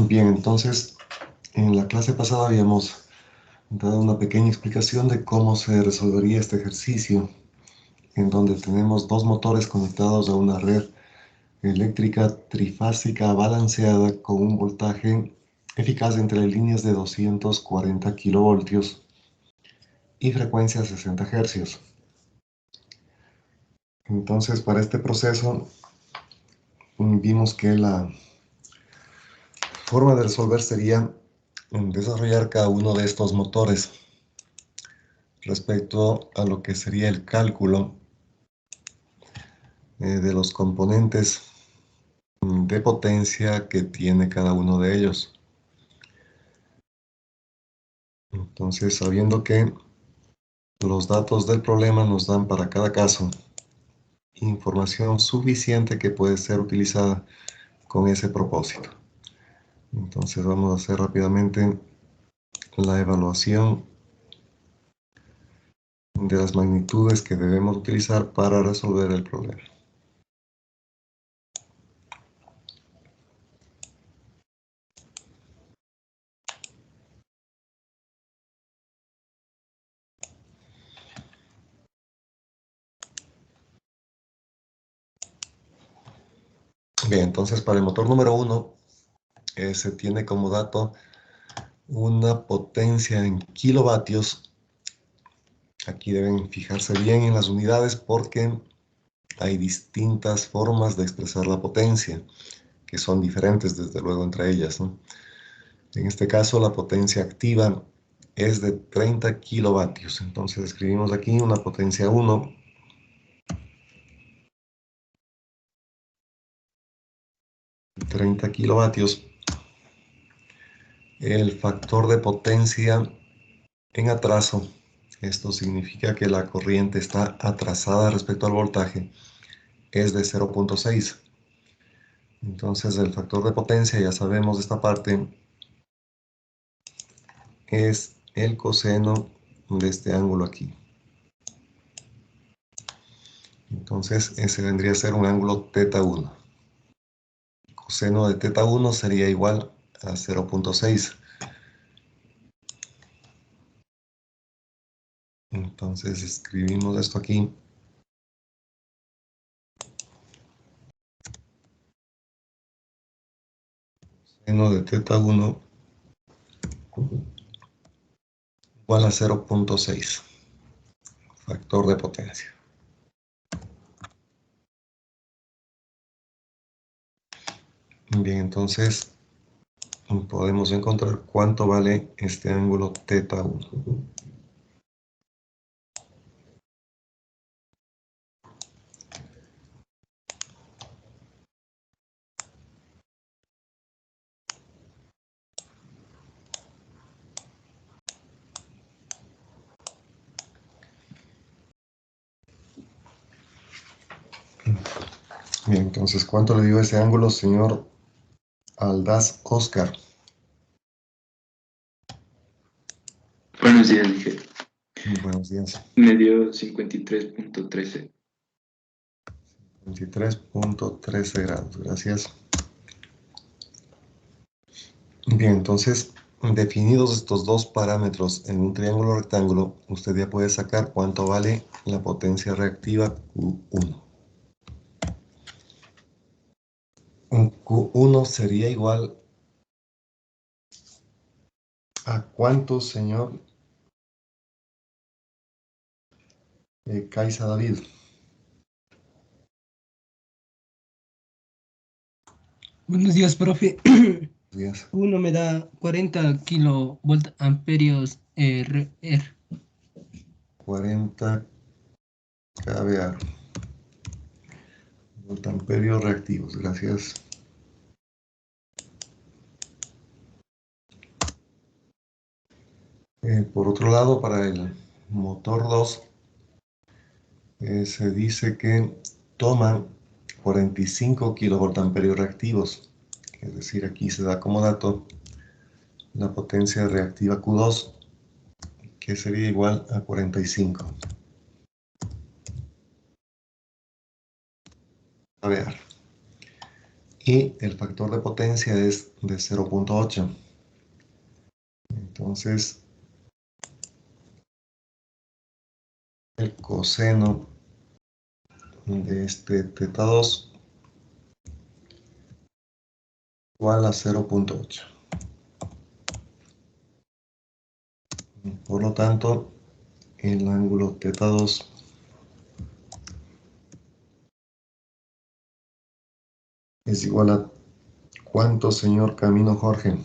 Bien, entonces, en la clase pasada habíamos dado una pequeña explicación de cómo se resolvería este ejercicio, en donde tenemos dos motores conectados a una red eléctrica trifásica balanceada con un voltaje eficaz entre líneas de 240 kilovoltios y frecuencia 60 hercios. Entonces, para este proceso, vimos que la forma de resolver sería desarrollar cada uno de estos motores respecto a lo que sería el cálculo de los componentes de potencia que tiene cada uno de ellos. Entonces, sabiendo que los datos del problema nos dan para cada caso información suficiente que puede ser utilizada con ese propósito. Entonces vamos a hacer rápidamente la evaluación de las magnitudes que debemos utilizar para resolver el problema. Bien, entonces para el motor número 1 se tiene como dato una potencia en kilovatios. Aquí deben fijarse bien en las unidades porque hay distintas formas de expresar la potencia, que son diferentes desde luego entre ellas, ¿no? En este caso la potencia activa es de 30 kilovatios. Entonces escribimos aquí una potencia 1 30 kilovatios. El factor de potencia en atraso, esto significa que la corriente está atrasada respecto al voltaje, es de 0.6. Entonces el factor de potencia, ya sabemos de esta parte, es el coseno de este ángulo aquí. Entonces ese vendría a ser un ángulo teta 1. Coseno de teta 1 sería igual a 0.6. Entonces escribimos esto aquí. Coseno de teta 1 igual a 0.6. Factor de potencia. Bien, entonces podemos encontrar cuánto vale este ángulo teta 1. Bien, entonces, ¿cuánto le dio ese ángulo, señor Aldaz Oscar? Buenos días, dije. Buenos días. Me dio 53.13. 23.13 grados, gracias. Bien, entonces, definidos estos dos parámetros en un triángulo rectángulo, usted ya puede sacar cuánto vale la potencia reactiva Q1. Q1 sería igual a cuánto, señor Caiza David. Buenos días, profe. Días. Uno me da 40 kilovolt amperios R. 40 kVA. Voltamperios reactivos, gracias. Por otro lado, para el motor 2, se dice que toma 45 kilovoltamperios reactivos. Es decir, aquí se da como dato la potencia reactiva Q2, que sería igual a 45. A ver. y el factor de potencia es de 0.8. Entonces, el coseno de este teta 2 igual a 0.8. Por lo tanto, el ángulo teta 2 es igual a ¿cuánto, señor Camino Jorge?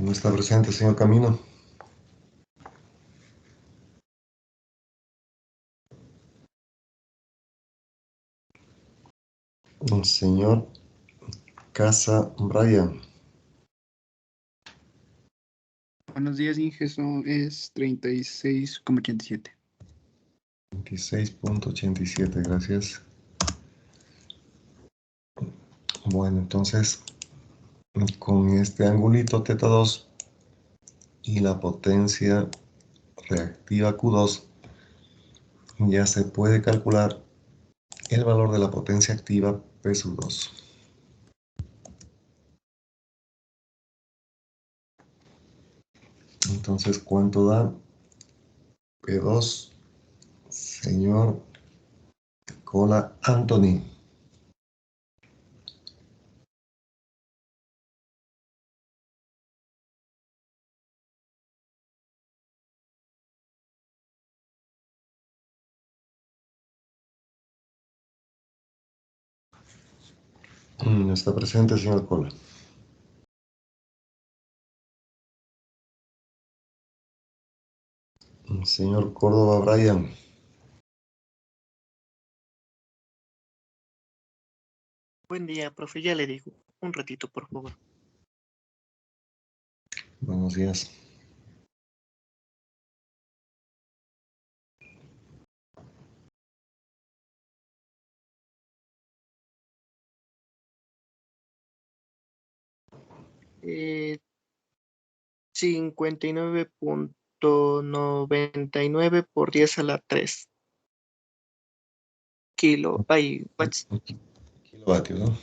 No está presente, señor Camino. Señor Casa Brian. Buenos días, Inge. Es 36,87. 26.87, gracias. Bueno, entonces, con este angulito teta 2 y la potencia reactiva Q2, ya se puede calcular el valor de la potencia activa P sub 2. Entonces, ¿cuánto da P2, señor Cola Anthony? No está presente, señor Cola. Señor Córdoba Brian. Buen día, profe. Ya le digo. Un ratito, por favor. Buenos días. Eh, 59.99 por 10 a la 3 watts. Kilovatios, ¿no?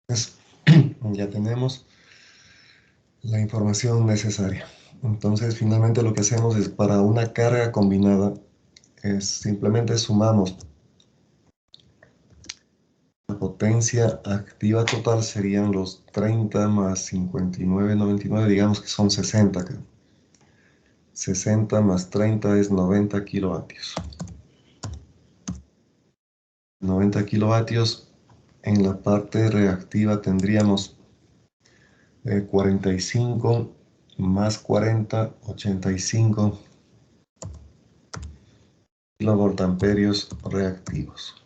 Pues, ya tenemos la información necesaria. Entonces, finalmente lo que hacemos es para una carga combinada, es simplemente sumamos la potencia activa total, serían los 30 más 59,99, digamos que son 60 acá. 60 más 30 es 90 kilovatios. 90 kilovatios. En la parte reactiva tendríamos 45 más 40, 85 kilovoltamperios reactivos.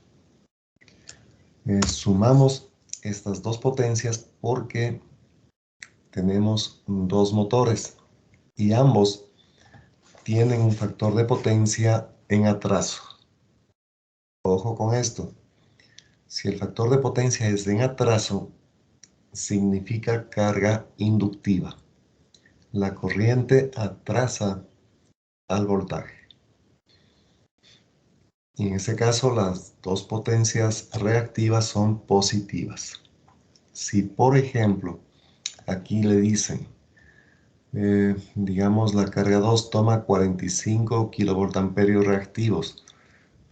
Sumamos estas dos potencias porque tenemos dos motores y ambos tienen un factor de potencia en atraso. Ojo con esto. Si el factor de potencia es en atraso, significa carga inductiva. La corriente atrasa al voltaje. Y en ese caso, las dos potencias reactivas son positivas. Si, por ejemplo, aquí le dicen, digamos, la carga 2 toma 45 kilovoltamperios reactivos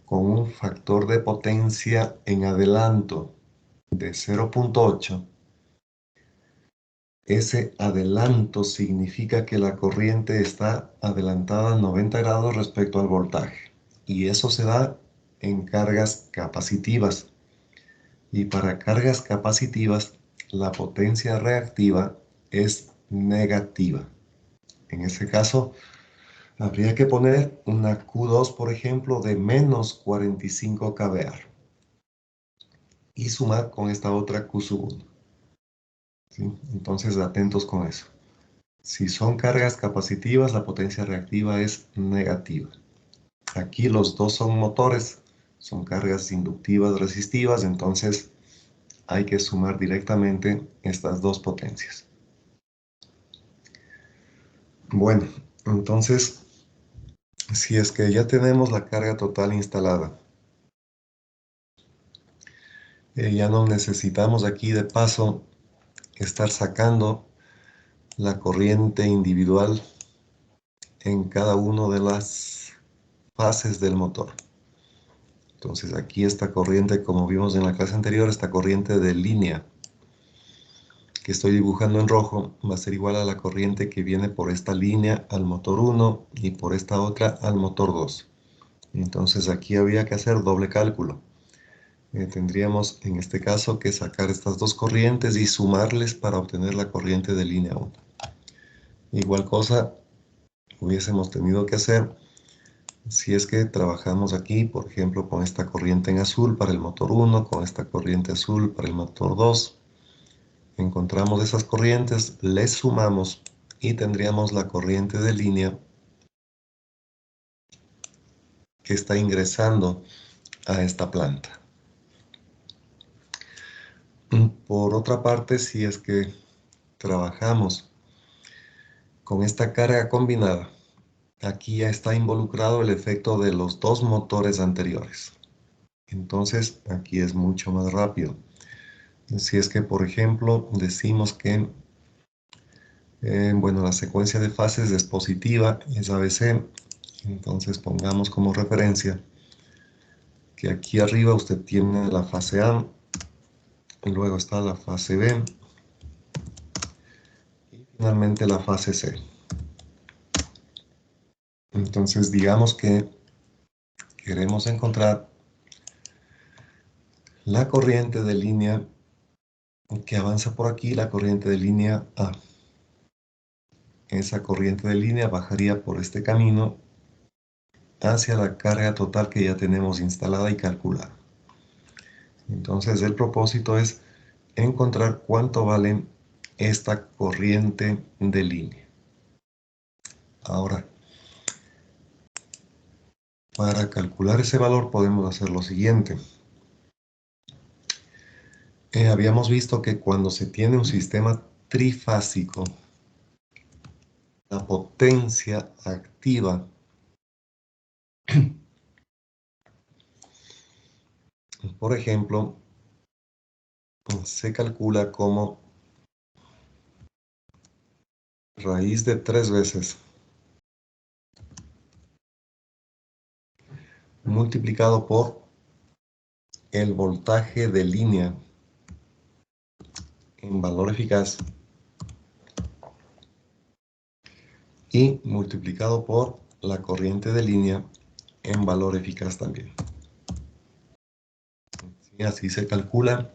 con un factor de potencia en adelanto de 0.8, ese adelanto significa que la corriente está adelantada 90 grados respecto al voltaje. Y eso se da en cargas capacitivas. Y para cargas capacitivas, la potencia reactiva es negativa. En ese caso, habría que poner una Q2, por ejemplo, de menos 45 kVAR. Y sumar con esta otra Q sub 1. ¿Sí? Entonces, atentos con eso. Si son cargas capacitivas, la potencia reactiva es negativa. Aquí los dos son motores, son cargas inductivas resistivas, entonces hay que sumar directamente estas dos potencias. Bueno, entonces, si es que ya tenemos la carga total instalada, ya no necesitamos aquí de paso estar sacando la corriente individual en cada una de las fases del motor. Entonces aquí esta corriente, como vimos en la clase anterior, esta corriente de línea que estoy dibujando en rojo va a ser igual a la corriente que viene por esta línea al motor 1 y por esta otra al motor 2. Entonces aquí había que hacer doble cálculo. Tendríamos en este caso que sacar estas dos corrientes y sumarles para obtener la corriente de línea 1. Igual cosa hubiésemos tenido que hacer si es que trabajamos aquí, por ejemplo, con esta corriente en azul para el motor 1, con esta corriente azul para el motor 2. Encontramos esas corrientes, les sumamos y tendríamos la corriente de línea que está ingresando a esta planta. Por otra parte, si es que trabajamos con esta carga combinada, aquí ya está involucrado el efecto de los dos motores anteriores. Entonces, aquí es mucho más rápido. Si es que, por ejemplo, decimos que bueno, la secuencia de fases es positiva, es ABC, entonces pongamos como referencia que aquí arriba usted tiene la fase A, luego está la fase B y finalmente la fase C. Entonces digamos que queremos encontrar la corriente de línea que avanza por aquí, la corriente de línea A. Esa corriente de línea bajaría por este camino hacia la carga total que ya tenemos instalada y calculada. Entonces el propósito es encontrar cuánto vale esta corriente de línea. Ahora, para calcular ese valor podemos hacer lo siguiente. Habíamos visto que cuando se tiene un sistema trifásico, la potencia activa por ejemplo, se calcula como raíz de 3 veces multiplicado por el voltaje de línea en valor eficaz y multiplicado por la corriente de línea en valor eficaz también. Y así se calcula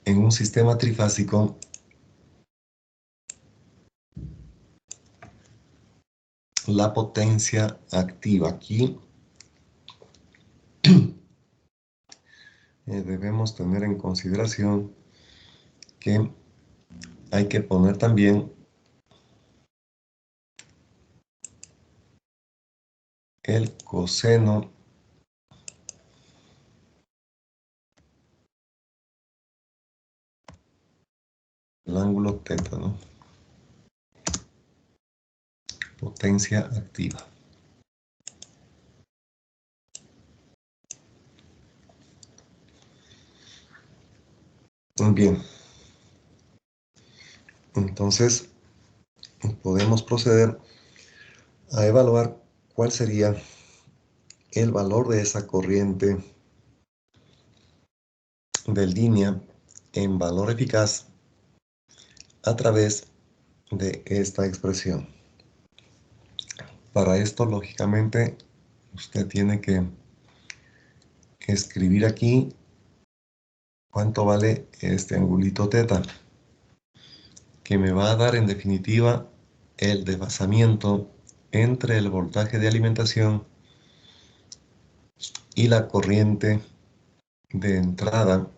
en un sistema trifásico la potencia activa. Aquí debemos tener en consideración que hay que poner también el coseno del ángulo teta, ¿no? Potencia activa. Muy bien. Entonces, podemos proceder a evaluar cuál sería el valor de esa corriente de línea en valor eficaz a través de esta expresión. Para esto, lógicamente, usted tiene que escribir aquí cuánto vale este angulito teta, que me va a dar en definitiva el desfasamiento entre el voltaje de alimentación y la corriente de entrada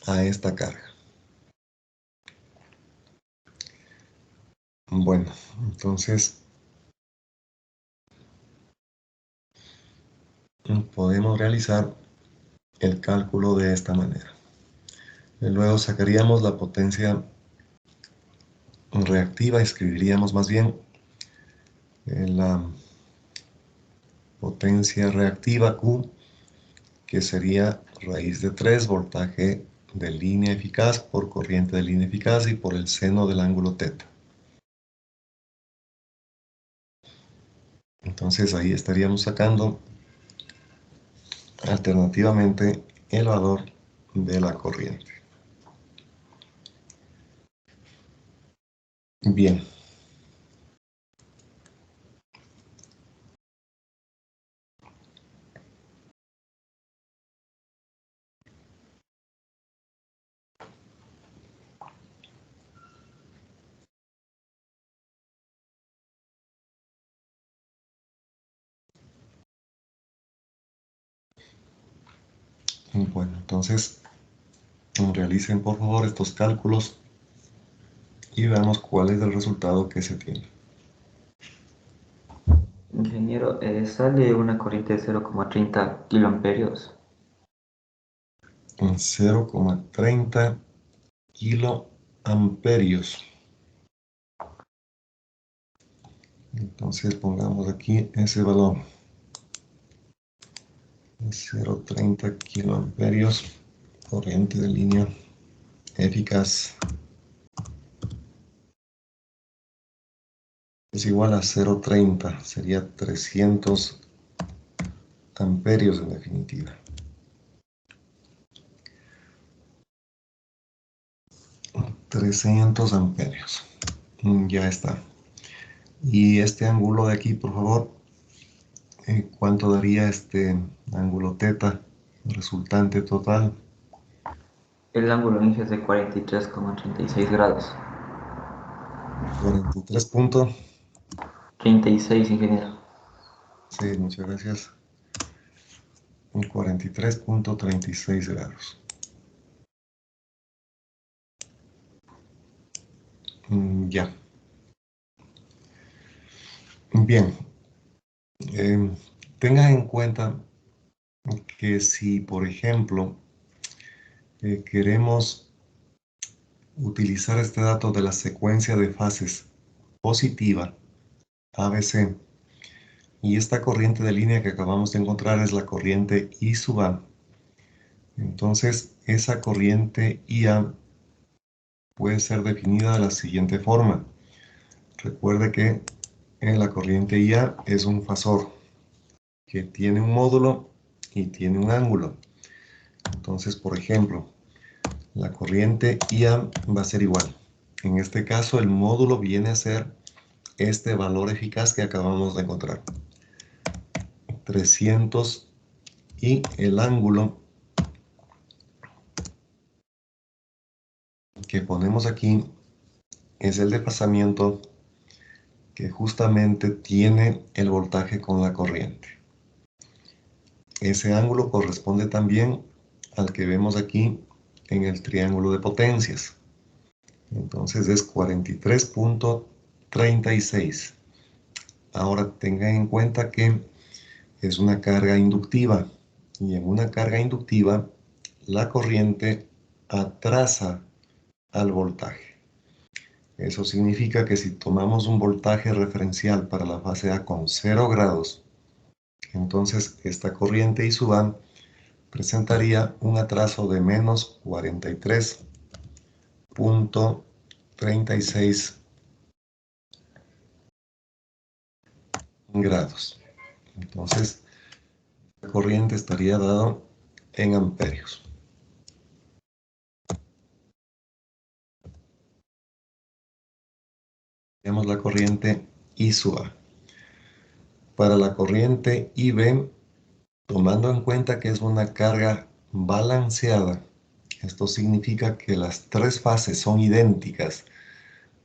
a esta carga. Bueno, entonces podemos realizar el cálculo de esta manera. Y luego sacaríamos la potencia reactiva, escribiríamos más bien la potencia reactiva Q, que sería raíz de 3, voltaje de línea eficaz por corriente de línea eficaz y por el seno del ángulo θ. Entonces ahí estaríamos sacando alternativamente el valor de la corriente. Bien. Bueno, entonces realicen por favor estos cálculos y veamos cuál es el resultado que se tiene. Ingeniero, sale una corriente de 0,30 kiloamperios. En 0,30 kiloamperios. Entonces pongamos aquí ese valor. 0,30 kiloamperios, corriente de línea eficaz. Es igual a 0,30, sería 300 amperios en definitiva. 300 amperios. Ya está. Y este ángulo de aquí, por favor, ¿cuánto daría este ángulo θ resultante total? El ángulo inicio es de 43,36 grados. 43 puntos. 36, ingeniero. Sí, muchas gracias. 43,36 grados. Ya. Bien. Tengan en cuenta que si, por ejemplo, queremos utilizar este dato de la secuencia de fases positiva, ABC, y esta corriente de línea que acabamos de encontrar es la corriente I sub A. Entonces, esa corriente IA puede ser definida de la siguiente forma. Recuerde que la corriente IA es un fasor que tiene un módulo y tiene un ángulo. Entonces, por ejemplo, la corriente IA va a ser igual. En este caso, el módulo viene a ser este valor eficaz que acabamos de encontrar. 300 y el ángulo que ponemos aquí es el desfasamiento que justamente tiene el voltaje con la corriente. Ese ángulo corresponde también al que vemos aquí en el triángulo de potencias. Entonces es 43,36. Ahora tengan en cuenta que es una carga inductiva y en una carga inductiva la corriente atrasa al voltaje. Eso significa que si tomamos un voltaje referencial para la fase A con 0 grados, entonces esta corriente I sub A presentaría un atraso de menos 43,36 grados. Entonces, la corriente estaría dado en amperios. Tenemos la corriente I sub A. Para la corriente IB, tomando en cuenta que es una carga balanceada, esto significa que las tres fases son idénticas,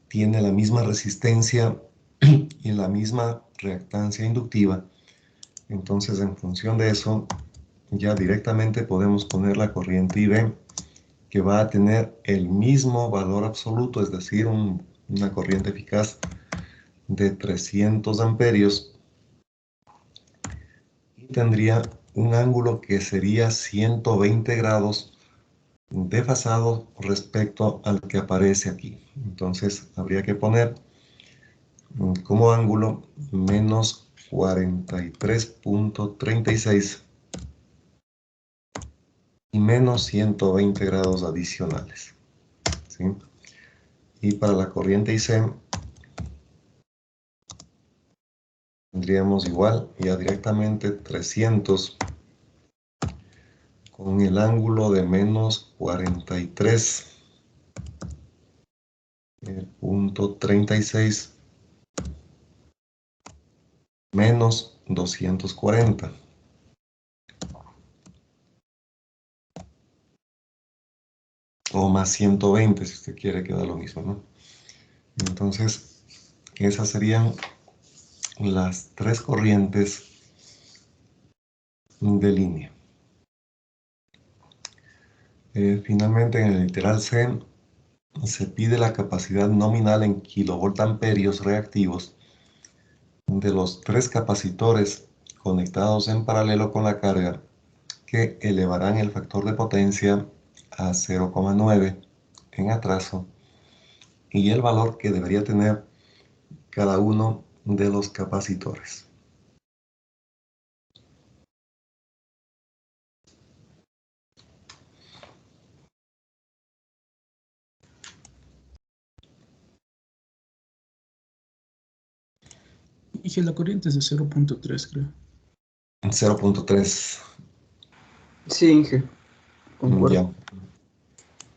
tiene la misma resistencia y la misma reactancia inductiva. Entonces, en función de eso, ya directamente podemos poner la corriente IB, que va a tener el mismo valor absoluto, es decir, una corriente eficaz de 300 amperios, y tendría un ángulo que sería 120 grados desfasado respecto al que aparece aquí. Entonces habría que poner como ángulo menos 43.36 y menos 120 grados adicionales, ¿sí? Y para la corriente IC tendríamos igual, ya directamente 300 con el ángulo de menos 43.36 menos 240. O más 120 si usted quiere, queda lo mismo, ¿no? Entonces, esas serían las tres corrientes de línea. Finalmente, en el literal C, se pide la capacidad nominal en kilovoltamperios reactivos de los tres capacitores conectados en paralelo con la carga, que elevarán el factor de potencia a 0,9 en atraso, y el valor que debería tener cada uno de los capacitores. Y que la corriente es de 0.3, creo. 0.3. Sí, Inge, concuerdo. Ya.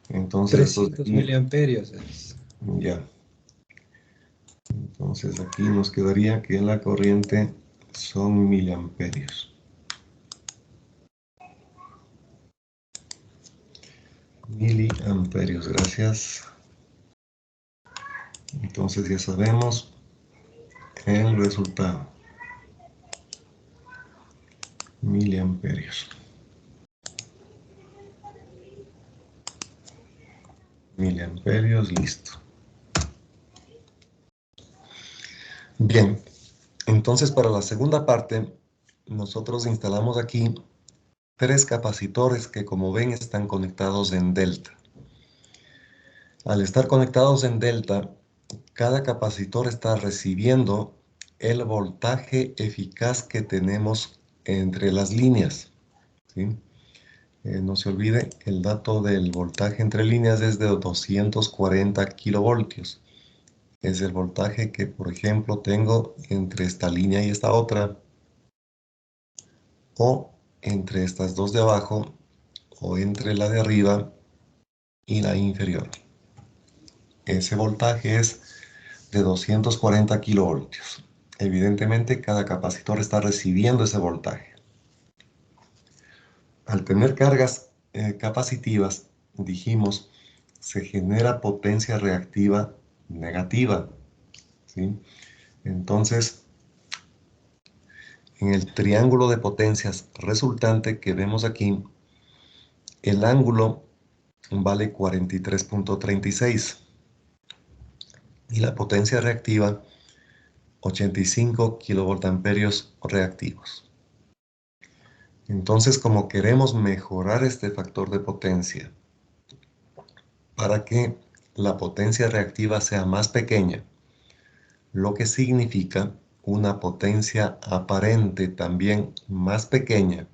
Entonces, esto de 300 aquí, miliamperios es. ya. Entonces aquí nos quedaría que la corriente son miliamperios. Miliamperios, gracias. Entonces ya sabemos el resultado. Miliamperios. Miliamperios, listo. Bien, entonces para la segunda parte, nosotros instalamos aquí tres capacitores que, como ven, están conectados en delta. Al estar conectados en delta, cada capacitor está recibiendo el voltaje eficaz que tenemos entre las líneas, ¿sí? No se olvide, el dato del voltaje entre líneas es de 240 kilovoltios. Es el voltaje que, por ejemplo, tengo entre esta línea y esta otra, o entre estas dos de abajo, o entre la de arriba y la inferior. Ese voltaje es de 240 kilovoltios. Evidentemente, cada capacitor está recibiendo ese voltaje. Al tener cargas capacitivas, dijimos, se genera potencia reactiva negativa, ¿sí? Entonces, en el triángulo de potencias resultante que vemos aquí, el ángulo vale 43.36 y la potencia reactiva 85 kilovoltamperios reactivos. Entonces, como queremos mejorar este factor de potencia para que la potencia reactiva sea más pequeña, lo que significa una potencia aparente también más pequeña,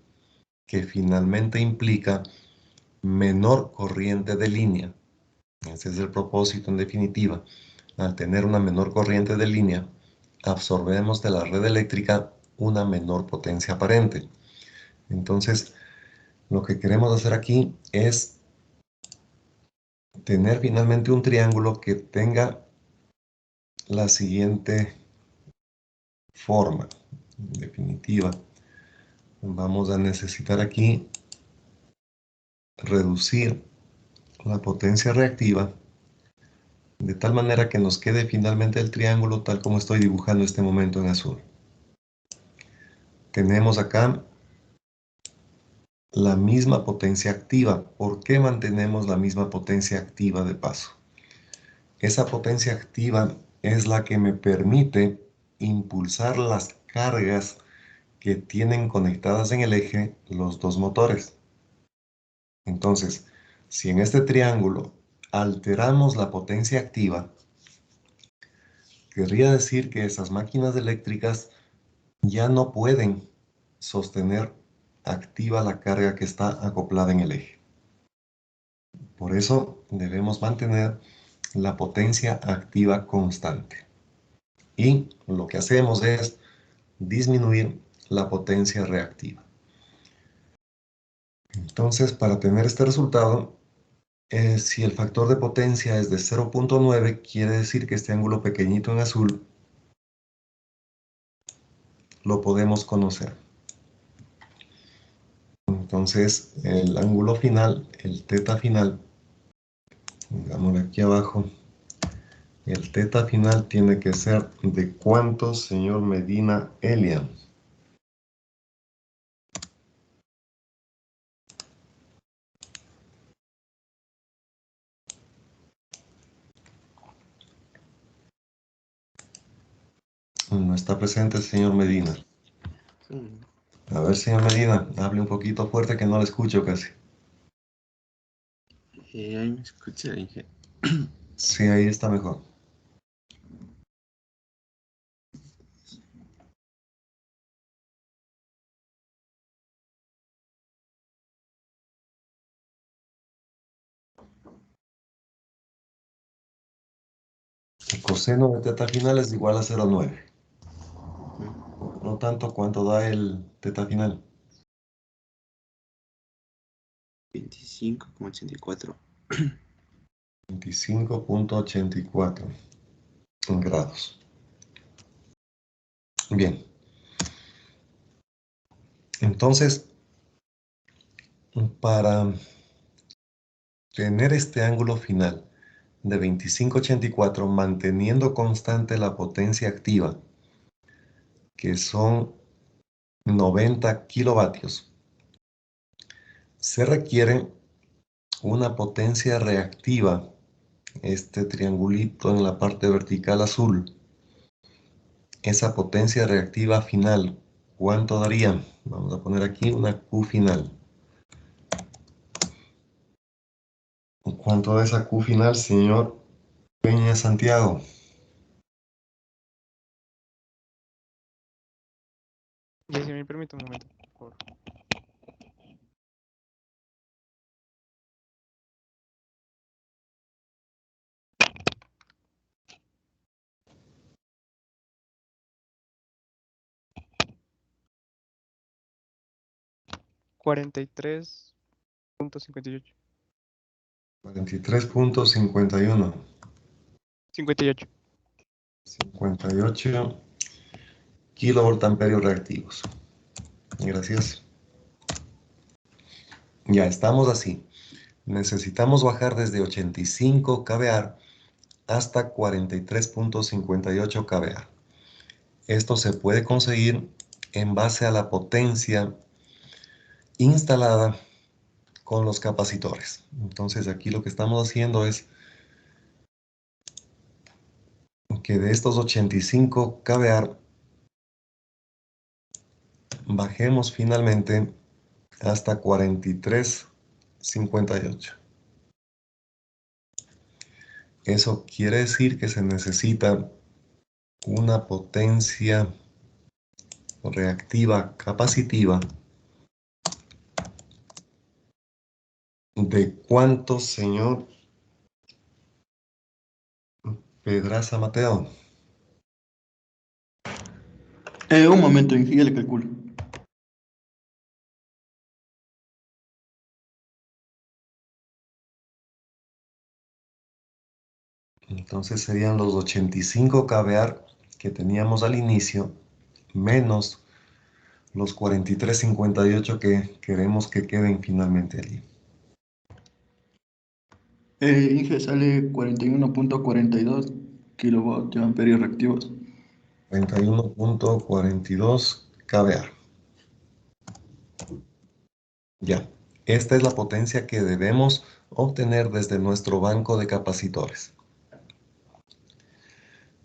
que finalmente implica menor corriente de línea. Ese es el propósito en definitiva. Al tener una menor corriente de línea, absorbemos de la red eléctrica una menor potencia aparente. Entonces, lo que queremos hacer aquí es tener finalmente un triángulo que tenga la siguiente forma. En definitiva, vamos a necesitar aquí reducir la potencia reactiva de tal manera que nos quede finalmente el triángulo tal como estoy dibujando este momento en azul. Tenemos acá la misma potencia activa. ¿Por qué mantenemos la misma potencia activa de paso? Esa potencia activa es la que me permite impulsar las cargas que tienen conectadas en el eje los dos motores. Entonces, si en este triángulo alteramos la potencia activa, querría decir que esas máquinas eléctricas ya no pueden sostener activa la carga que está acoplada en el eje. Por eso debemos mantener la potencia activa constante. Y lo que hacemos es disminuir la potencia reactiva. Entonces, para tener este resultado, si el factor de potencia es de 0.9, quiere decir que este ángulo pequeñito en azul lo podemos conocer. Entonces, el ángulo final, el teta final, pongámoslo aquí abajo, el teta final tiene que ser de ¿cuánto, señor Medina Elian? No está presente el señor Medina. A ver, señor Medina, hable un poquito fuerte que no le escucho casi. Ahí me escucha, Inge. Sí, ahí está mejor. El coseno de teta final es igual a 0,9. Por lo tanto, ¿cuánto da el teta final? 25,84. 25.84 grados. Bien. Entonces, para tener este ángulo final de 25.84, manteniendo constante la potencia activa, que son 90 kilovatios, se requiere una potencia reactiva, este triangulito en la parte vertical azul. Esa potencia reactiva final, ¿cuánto daría? Vamos a poner aquí una Q final. ¿Cuánto da esa Q final, señor Peña Santiago? Ya, si me permite un momento, por favor. $43.58. 43.51. 58. 58 kilovoltamperios reactivos. Gracias. Ya estamos así. Necesitamos bajar desde 85 kVA hasta 43.58 kVA. Esto se puede conseguir en base a la potencia instalada con los capacitores. Entonces aquí lo que estamos haciendo es que de estos 85 kVA bajemos finalmente hasta 43.58. Eso quiere decir que se necesita una potencia reactiva capacitiva de ¿cuánto, señor Pedraza Mateo? Un momento, Inge, ya le calculo. Entonces serían los 85 kVA que teníamos al inicio, menos los 43.58 que queremos que queden finalmente allí. Inge, sale 41.42 kilovatios reactivos. 41.42 kVA. Ya, esta es la potencia que debemos obtener desde nuestro banco de capacitores.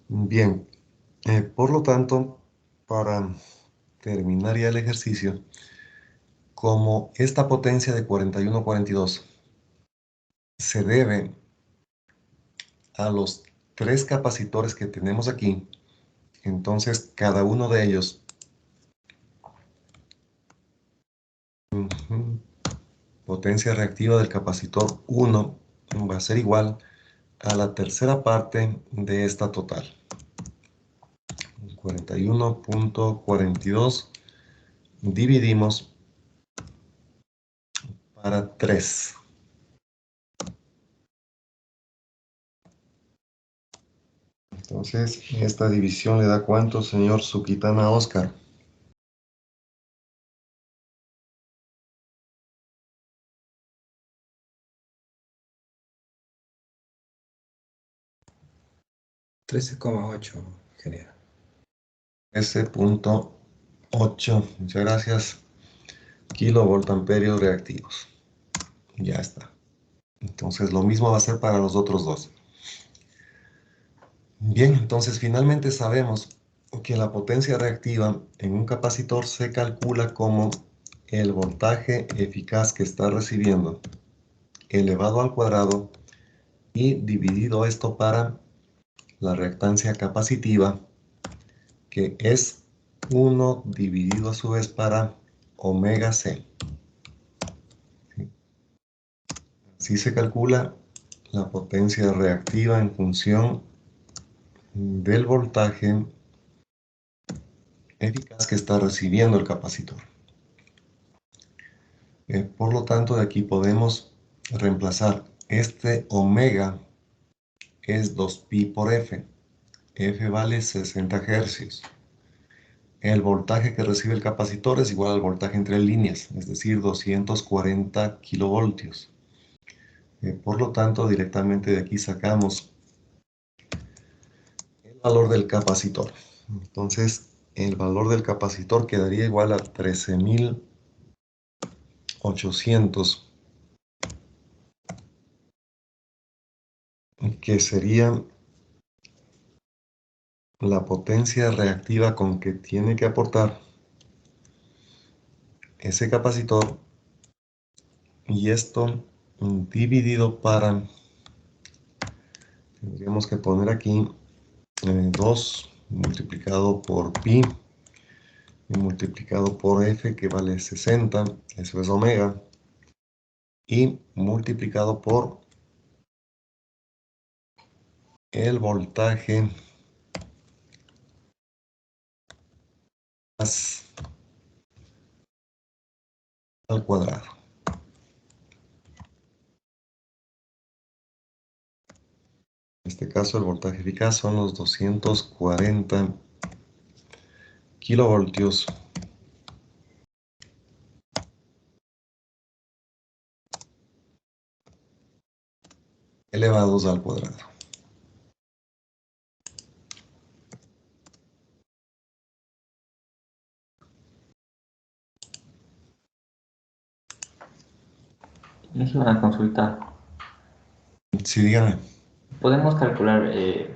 Bien, por lo tanto, para terminar ya el ejercicio, como esta potencia de 4142 se debe a los 3 capacitores que tenemos aquí, entonces cada uno de ellos potencia reactiva del capacitor 1 va a ser igual a la tercera parte de esta total. 41.42 dividimos para 3. Entonces, esta división le da ¿cuánto, señor Suquitana Oscar? $13,8, ingeniero. 13.8, muchas gracias, kilovoltamperios reactivos. Ya está. Entonces, lo mismo va a ser para los otros dos. Bien, entonces finalmente sabemos que la potencia reactiva en un capacitor se calcula como el voltaje eficaz que está recibiendo elevado al cuadrado y dividido esto para la reactancia capacitiva, que es 1 dividido a su vez para omega C. Así se calcula la potencia reactiva en función del voltaje eficaz que está recibiendo el capacitor. Por lo tanto, de aquí podemos reemplazar este omega es 2pi por F. F vale 60 hercios. El voltaje que recibe el capacitor es igual al voltaje entre líneas, es decir, 240 kilovoltios. Por lo tanto, directamente de aquí sacamos el valor del capacitor. Entonces, el valor del capacitor quedaría igual a 13.800, que sería la potencia reactiva con que tiene que aportar ese capacitor, y esto dividido para, tendríamos que poner aquí 2 multiplicado por pi y multiplicado por F, que vale 60, eso es omega, y multiplicado por el voltaje más al cuadrado. En este caso el voltaje eficaz son los 240 kilovoltios elevados al cuadrado. Es una consulta. Sí, dígame. Podemos calcular,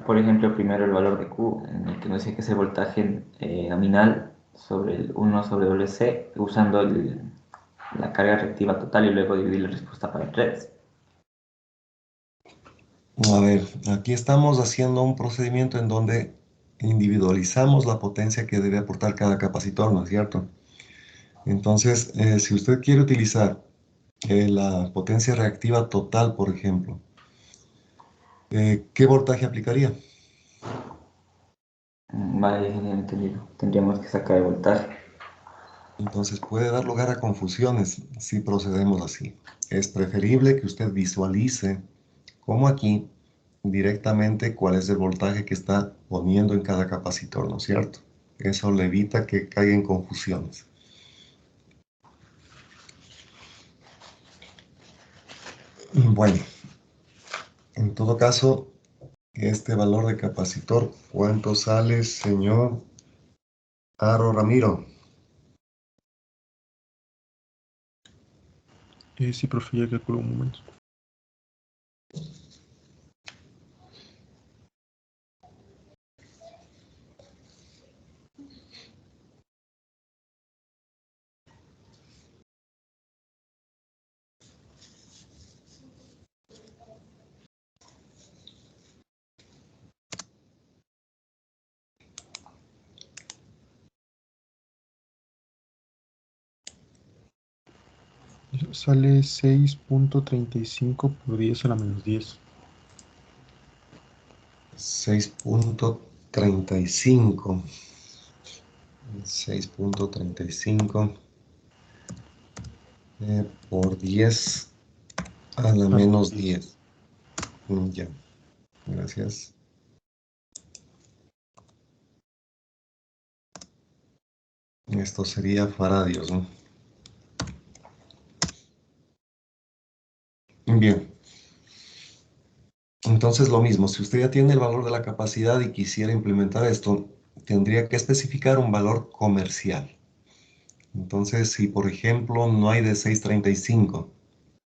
por ejemplo, primero el valor de Q, en el que nos dice que es el voltaje nominal sobre el 1 sobre WC, usando la carga reactiva total y luego dividir la respuesta para redes. A ver, aquí estamos haciendo un procedimiento en donde individualizamos la potencia que debe aportar cada capacitor, ¿no es cierto? Entonces, si usted quiere utilizar la potencia reactiva total, por ejemplo, ¿qué voltaje aplicaría? Vale, entendido. Tendríamos que sacar el voltaje. Entonces puede dar lugar a confusiones si procedemos así. Es preferible que usted visualice, como aquí, directamente cuál es el voltaje que está poniendo en cada capacitor, ¿no es cierto? Eso le evita que caiga en confusiones. Bueno, en todo caso, este valor de capacitor, ¿cuánto sale, señor Aro Ramiro? Sí, profe, ya calculo un momento. Sale 6.35 por 10 a la menos 10. 6.35. 6.35 por 10 a la menos 10. Ya, gracias. Esto sería faradios, ¿no? Bien. Entonces lo mismo, si usted ya tiene el valor de la capacidad y quisiera implementar esto, tendría que especificar un valor comercial. Entonces, si por ejemplo no hay de 6.35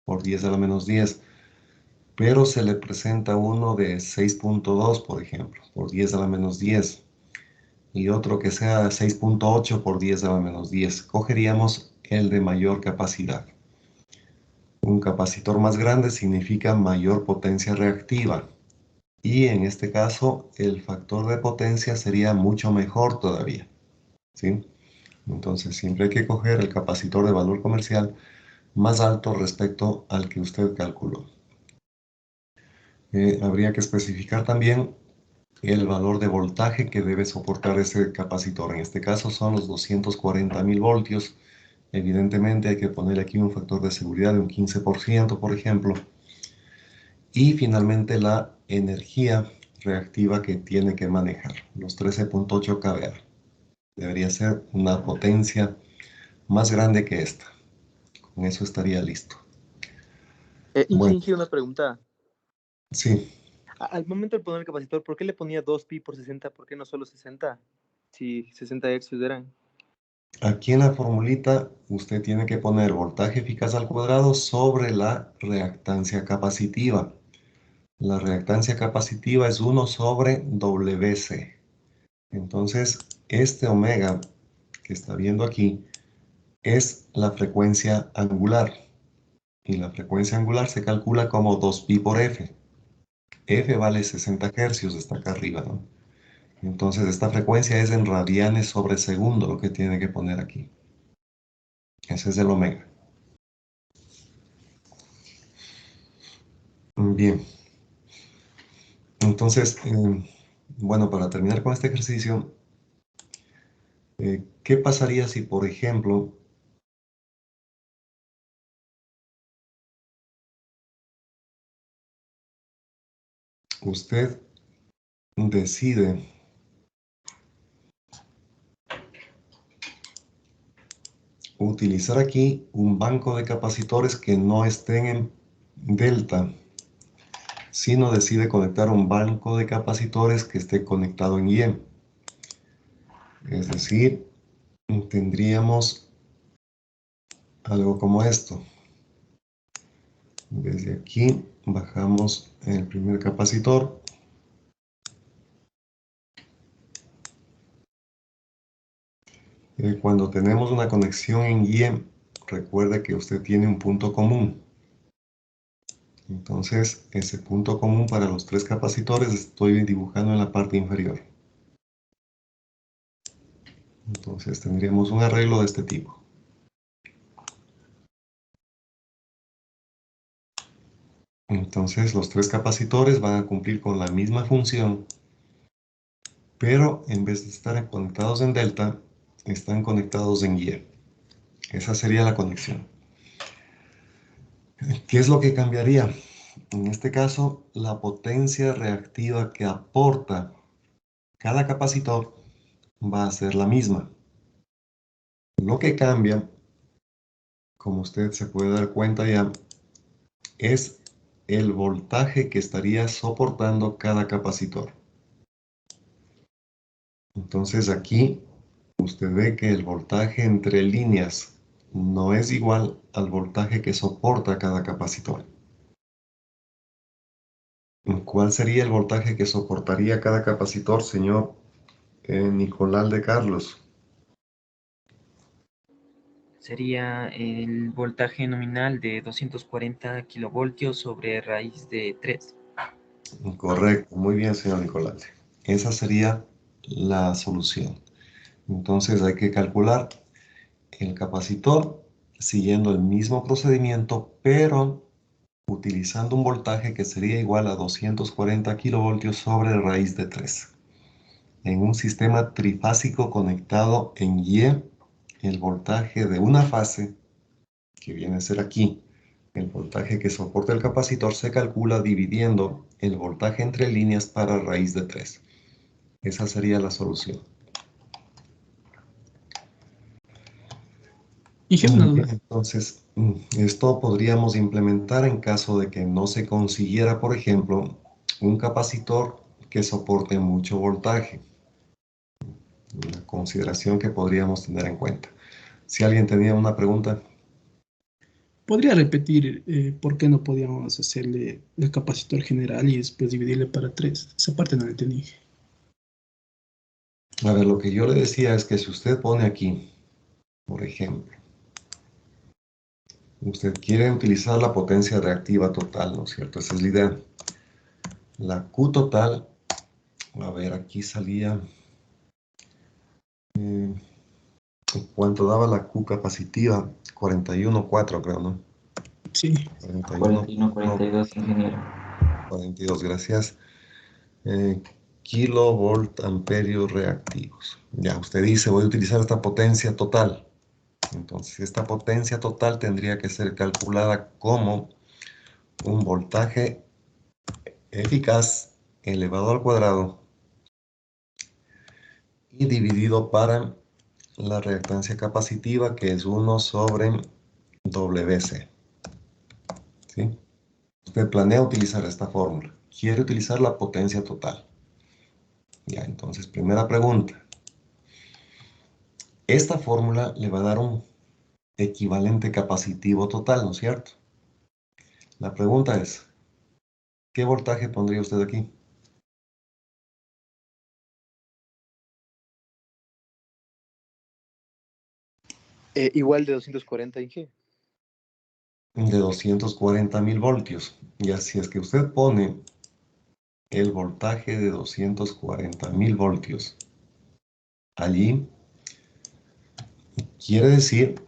por 10 a la menos 10, pero se le presenta uno de 6.2, por ejemplo, por 10 a la menos 10, y otro que sea 6.8 por 10 a la menos 10, cogeríamos el de mayor capacidad. Un capacitor más grande significa mayor potencia reactiva. Y en este caso, el factor de potencia sería mucho mejor todavía, ¿sí? Entonces, siempre hay que coger el capacitor de valor comercial más alto respecto al que usted calculó. Habría que especificar también el valor de voltaje que debe soportar ese capacitor. En este caso son los 240.000 voltios. Evidentemente hay que poner aquí un factor de seguridad de un 15%, por ejemplo. Y finalmente la energía reactiva que tiene que manejar, los 13.8 kVA. Debería ser una potencia más grande que esta. Con eso estaría listo. Bueno, Inge, una pregunta. sí. Al momento de poner el capacitor, ¿por qué le ponía 2pi por 60? ¿Por qué no solo 60? Si 60 hercios eran. Aquí en la formulita usted tiene que poner voltaje eficaz al cuadrado sobre la reactancia capacitiva. La reactancia capacitiva es 1 sobre WC. Entonces, este omega que está viendo aquí es la frecuencia angular. Y la frecuencia angular se calcula como 2pi por f. F vale 60 hercios, está acá arriba, ¿no? Entonces, esta frecuencia es en radianes sobre segundo, lo que tiene que poner aquí. Ese es el omega. Bien. Entonces, bueno, para terminar con este ejercicio, ¿qué pasaría si, por ejemplo, usted decide utilizar aquí un banco de capacitores que no estén en delta, sino decide conectar un banco de capacitores que esté conectado en Y? Es decir, tendríamos algo como esto. Desde aquí bajamos el primer capacitor. Cuando tenemos una conexión en Y, recuerde que usted tiene un punto común. Entonces, ese punto común para los tres capacitores estoy dibujando en la parte inferior. Entonces, tendríamos un arreglo de este tipo. Entonces, los tres capacitores van a cumplir con la misma función, pero en vez de estar conectados en delta, están conectados en Y. Esa sería la conexión. ¿Qué es lo que cambiaría? En este caso, la potencia reactiva que aporta cada capacitor va a ser la misma. Lo que cambia, como usted se puede dar cuenta ya, es el voltaje que estaría soportando cada capacitor. Entonces aquí usted ve que el voltaje entre líneas no es igual al voltaje que soporta cada capacitor. ¿Cuál sería el voltaje que soportaría cada capacitor, señor Nicolás de Carlos? Sería el voltaje nominal de 240 kilovoltios sobre raíz de 3. Correcto, muy bien, señor Nicolás. Esa sería la solución. Entonces hay que calcular el capacitor siguiendo el mismo procedimiento, pero utilizando un voltaje que sería igual a 240 kilovoltios sobre raíz de 3. En un sistema trifásico conectado en Y, el voltaje de una fase, que viene a ser aquí, el voltaje que soporta el capacitor, se calcula dividiendo el voltaje entre líneas para raíz de 3. Esa sería la solución. Una duda. Entonces, esto podríamos implementar en caso de que no se consiguiera, por ejemplo, un capacitor que soporte mucho voltaje. Una consideración que podríamos tener en cuenta. Si alguien tenía una pregunta. ¿Podría repetir por qué no podíamos hacerle el capacitor general y después dividirle para 3? Esa parte no la entendí. A ver, lo que yo le decía es que si usted pone aquí, por ejemplo, usted quiere utilizar la potencia reactiva total, ¿no es cierto? Esa es la idea. La Q total, a ver, aquí salía, ¿cuánto daba la Q capacitiva? 41,4 creo, ¿no? Sí. 41, 42, ingeniero. 42, gracias. Kilovolt amperios reactivos. Ya, usted dice, voy a utilizar esta potencia total. Entonces, esta potencia total tendría que ser calculada como un voltaje eficaz elevado al cuadrado y dividido para la reactancia capacitiva, que es 1 sobre WC. ¿Sí? Usted planea utilizar esta fórmula. Quiere utilizar la potencia total. Ya, entonces, primera pregunta. Esta fórmula le va a dar un equivalente capacitivo total, ¿no es cierto? La pregunta es, ¿qué voltaje pondría usted aquí? Igual de 240, Inge. De 240.000 voltios. Y así es que usted pone el voltaje de 240.000 voltios allí, quiere decir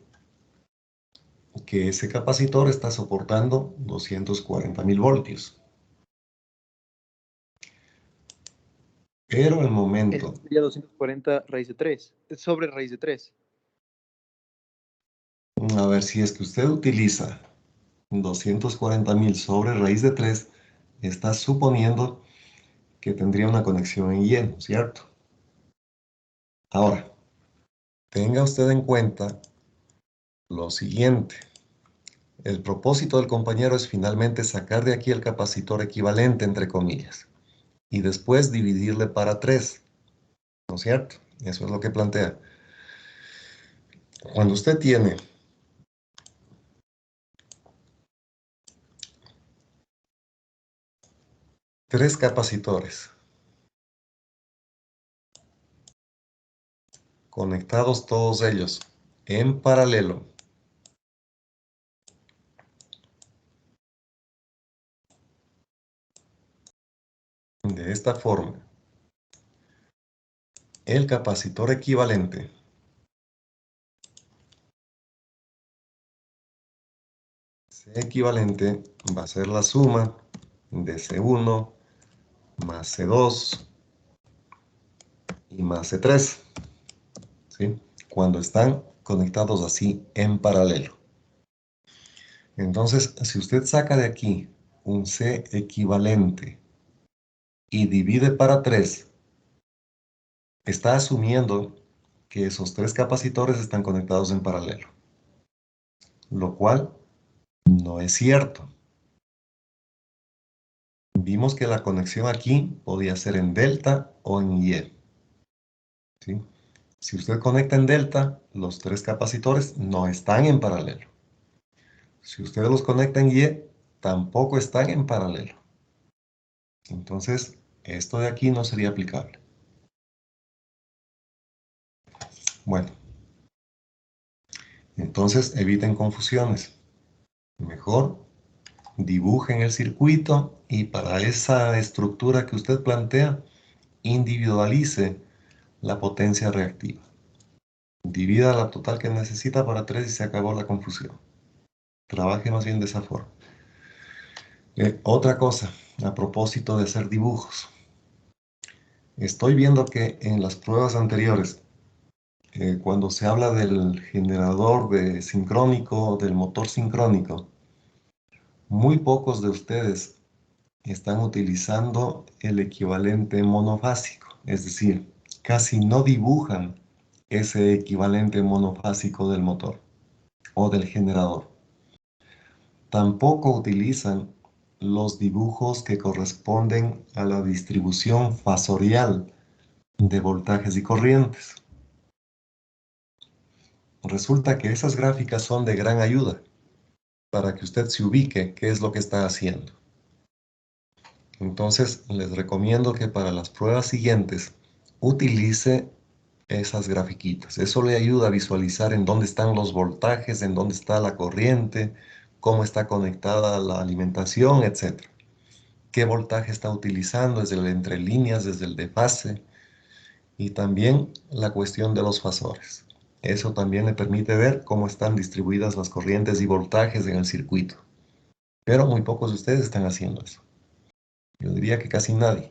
que ese capacitor está soportando 240.000 voltios. Pero el momento... Sería 240 raíz de 3, sobre raíz de 3. A ver, si es que usted utiliza 240.000 sobre raíz de 3, está suponiendo que tendría una conexión en Y, ¿cierto? Ahora, tenga usted en cuenta lo siguiente. El propósito del compañero es finalmente sacar de aquí el capacitor equivalente, entre comillas, y después dividirle para 3, ¿no es cierto? Eso es lo que plantea. Cuando usted tiene tres capacitores conectados todos ellos en paralelo, de esta forma, el capacitor equivalente va a ser la suma de C1 más C2 y más C3, ¿sí? Cuando están conectados así en paralelo. Entonces, si usted saca de aquí un C equivalente y divide para 3, está asumiendo que esos tres capacitores están conectados en paralelo, lo cual no es cierto. Vimos que la conexión aquí podía ser en delta o en Y, ¿sí? Si usted conecta en delta, los tres capacitores no están en paralelo. Si usted los conecta en Y, tampoco están en paralelo. Entonces, esto de aquí no sería aplicable. Bueno, entonces eviten confusiones. Mejor dibujen el circuito y para esa estructura que usted plantea, individualice la potencia reactiva. Divida la total que necesita para 3 y se acabó la confusión. Trabaje más bien de esa forma. Otra cosa, a propósito de hacer dibujos. Estoy viendo que en las pruebas anteriores, cuando se habla del generador de sincrónico, del motor sincrónico, muy pocos de ustedes están utilizando el equivalente monofásico, es decir, casi no dibujan ese equivalente monofásico del motor o del generador. Tampoco utilizan los dibujos que corresponden a la distribución fasorial de voltajes y corrientes. Resulta que esas gráficas son de gran ayuda para que usted se ubique qué es lo que está haciendo. Entonces, les recomiendo que para las pruebas siguientes utilice esas grafiquitas. Eso le ayuda a visualizar en dónde están los voltajes, en dónde está la corriente, cómo está conectada la alimentación, etc. Qué voltaje está utilizando desde el entre líneas, desde el de fase, y también la cuestión de los fasores. Eso también le permite ver cómo están distribuidas las corrientes y voltajes en el circuito. Pero muy pocos de ustedes están haciendo eso. Yo diría que casi nadie,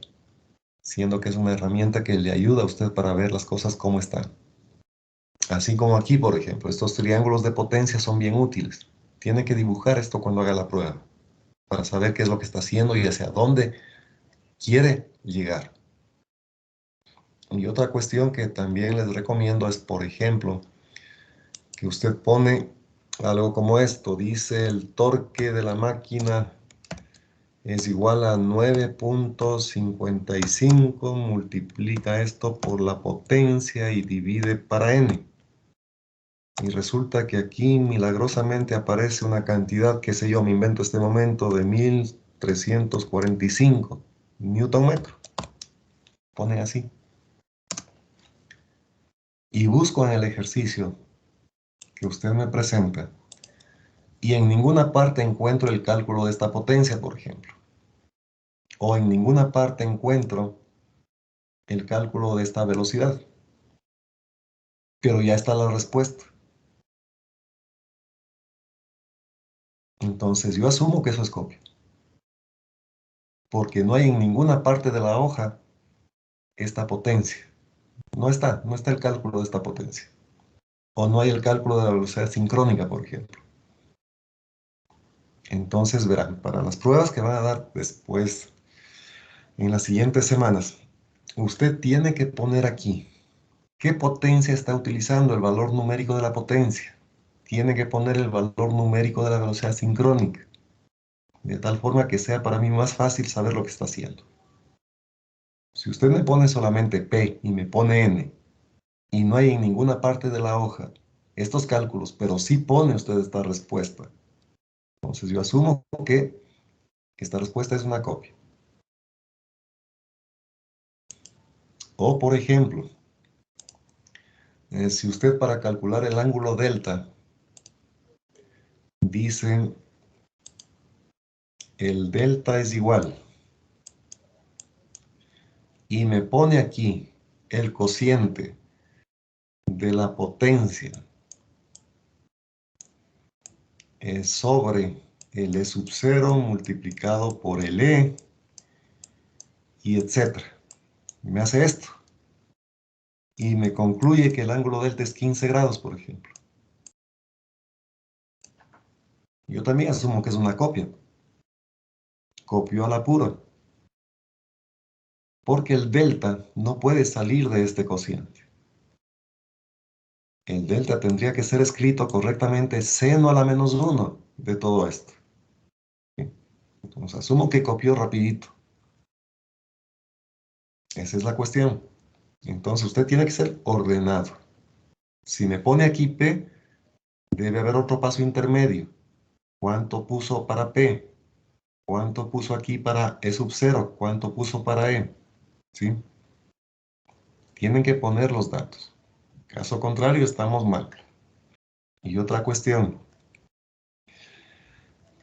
siendo que es una herramienta que le ayuda a usted para ver las cosas como están. Así como aquí, por ejemplo, estos triángulos de potencia son bien útiles. Tiene que dibujar esto cuando haga la prueba, para saber qué es lo que está haciendo y hacia dónde quiere llegar. Y otra cuestión que también les recomiendo es, por ejemplo, que usted pone algo como esto. Dice el torque de la máquina es igual a 9.55, multiplica esto por la potencia y divide para n. Y resulta que aquí milagrosamente aparece una cantidad, qué sé yo, me invento este momento, de 1345 Newton metro. Pone así. Y busco en el ejercicio que usted me presenta y en ninguna parte encuentro el cálculo de esta potencia, por ejemplo. O en ninguna parte encuentro el cálculo de esta velocidad. Pero ya está la respuesta. Entonces yo asumo que eso es copia. Porque no hay en ninguna parte de la hoja esta potencia. No está el cálculo de esta potencia. O no hay el cálculo de la velocidad sincrónica, por ejemplo. Entonces verán, para las pruebas que van a dar después, en las siguientes semanas, usted tiene que poner aquí qué potencia está utilizando, el valor numérico de la potencia. Tiene que poner el valor numérico de la velocidad sincrónica, de tal forma que sea para mí más fácil saber lo que está haciendo. Si usted me pone solamente P y me pone N, y no hay en ninguna parte de la hoja estos cálculos, pero sí pone usted esta respuesta, entonces yo asumo que esta respuesta es una copia. O por ejemplo, si usted para calcular el ángulo delta dice el delta es igual y me pone aquí el cociente de la potencia sobre el E sub 0 multiplicado por el E y etcétera. Me hace esto. Y me concluye que el ángulo delta es 15 grados, por ejemplo. Yo también asumo que es una copia. Copió a la pura. Porque el delta no puede salir de este cociente. El delta tendría que ser escrito correctamente seno a la menos 1 de todo esto. ¿Sí? Entonces asumo que copió rapidito. Esa es la cuestión. Entonces usted tiene que ser ordenado. Si me pone aquí P, debe haber otro paso intermedio. ¿Cuánto puso para P? ¿Cuánto puso aquí para E sub 0? ¿Cuánto puso para E? ¿Sí? Tienen que poner los datos. Caso contrario, estamos mal. Y otra cuestión.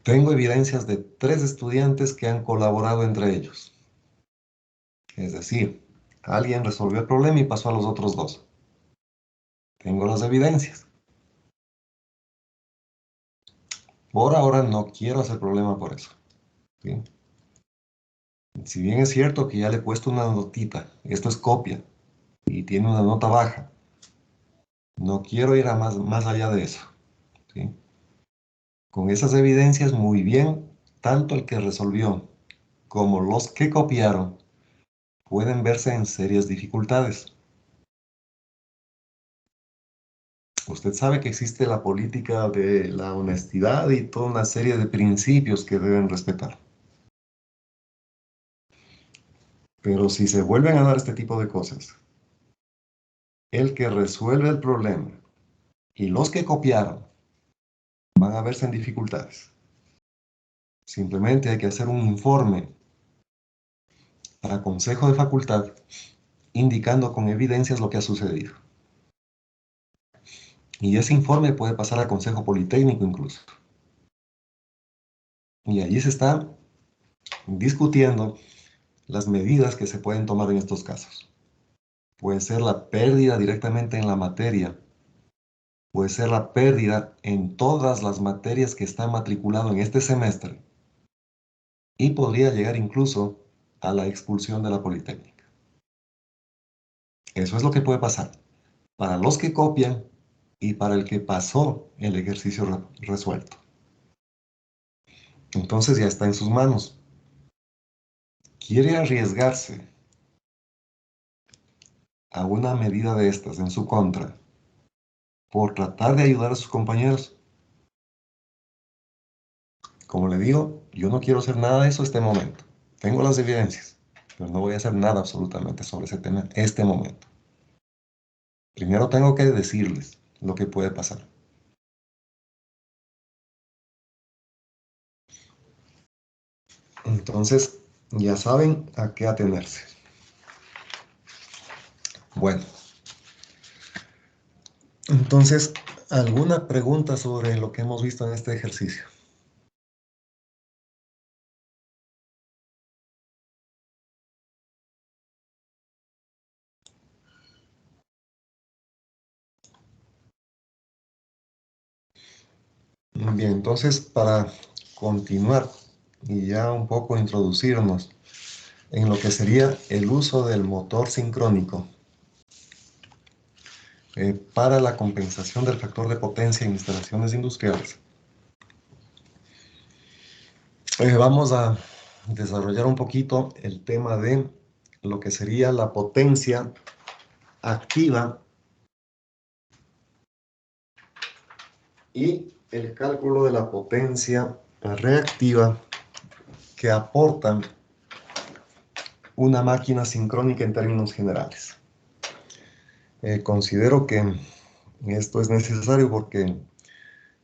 Tengo evidencias de 3 estudiantes que han colaborado entre ellos. Es decir, alguien resolvió el problema y pasó a los otros 2. Tengo las evidencias. Por ahora no quiero hacer problema por eso. ¿Sí? Si bien es cierto que ya le he puesto una notita, esto es copia y tiene una nota baja, no quiero ir a más allá de eso. ¿Sí? Con esas evidencias, muy bien, tanto el que resolvió como los que copiaron pueden verse en serias dificultades. Usted sabe que existe la política de la honestidad y toda una serie de principios que deben respetar. Pero si se vuelven a dar este tipo de cosas, el que resuelve el problema y los que copiaron van a verse en dificultades. Simplemente hay que hacer un informe para Consejo de Facultad indicando con evidencias lo que ha sucedido. Y ese informe puede pasar a Consejo Politécnico incluso. Y allí se está discutiendo las medidas que se pueden tomar en estos casos. Puede ser la pérdida directamente en la materia. Puede ser la pérdida en todas las materias que están matriculadas en este semestre. Y podría llegar incluso a la expulsión de la Politécnica. Eso es lo que puede pasar para los que copian y para el que pasó el ejercicio resuelto. Entonces ya está en sus manos. ¿Quiere arriesgarse a una medida de estas en su contra por tratar de ayudar a sus compañeros? Como le digo, yo no quiero hacer nada de eso este momento. Tengo las evidencias, pero no voy a hacer nada absolutamente sobre ese tema este momento. Primero tengo que decirles lo que puede pasar. Entonces, ya saben a qué atenerse. Bueno, entonces, ¿alguna pregunta sobre lo que hemos visto en este ejercicio? Bien, entonces, para continuar y ya un poco introducirnos en lo que sería el uso del motor sincrónico para la compensación del factor de potencia en instalaciones industriales. Vamos a desarrollar un poquito el tema de lo que sería la potencia activa y el cálculo de la potencia reactiva que aportan una máquina sincrónica en términos generales. Considero que esto es necesario porque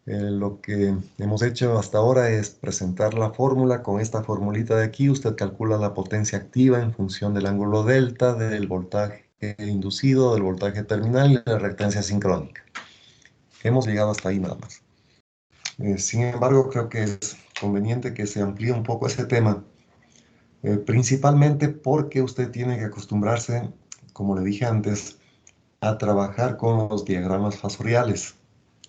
lo que hemos hecho hasta ahora es presentar la fórmula. Con esta formulita de aquí usted calcula la potencia activa en función del ángulo delta, del voltaje inducido, del voltaje terminal y la reactancia sincrónica. Hemos llegado hasta ahí nada más. Sin embargo, creo que es conveniente que se amplíe un poco ese tema, principalmente porque usted tiene que acostumbrarse, como le dije antes, a trabajar con los diagramas fasoriales,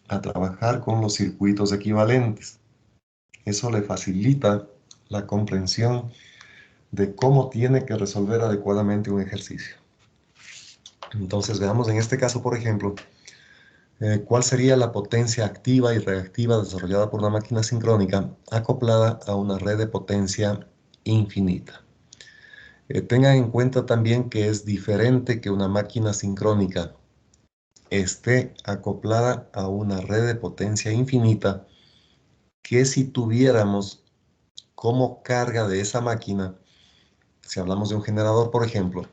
a trabajar con los circuitos equivalentes. Eso le facilita la comprensión de cómo tiene que resolver adecuadamente un ejercicio. Entonces veamos en este caso, por ejemplo, cuál sería la potencia activa y reactiva desarrollada por una máquina sincrónica acoplada a una red de potencia infinita. Tengan en cuenta también que es diferente que una máquina sincrónica esté acoplada a una red de potencia infinita que si tuviéramos como carga de esa máquina, si hablamos de un generador, por ejemplo,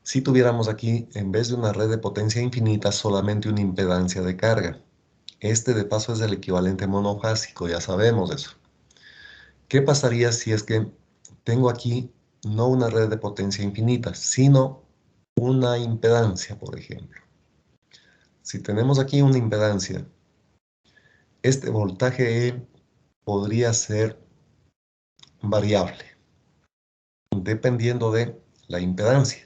si tuviéramos aquí, en vez de una red de potencia infinita, solamente una impedancia de carga. Este, de paso, es el equivalente monofásico, ya sabemos eso. ¿Qué pasaría si es que tengo aquí no una red de potencia infinita, sino una impedancia, por ejemplo? Si tenemos aquí una impedancia, este voltaje E podría ser variable, dependiendo de la impedancia.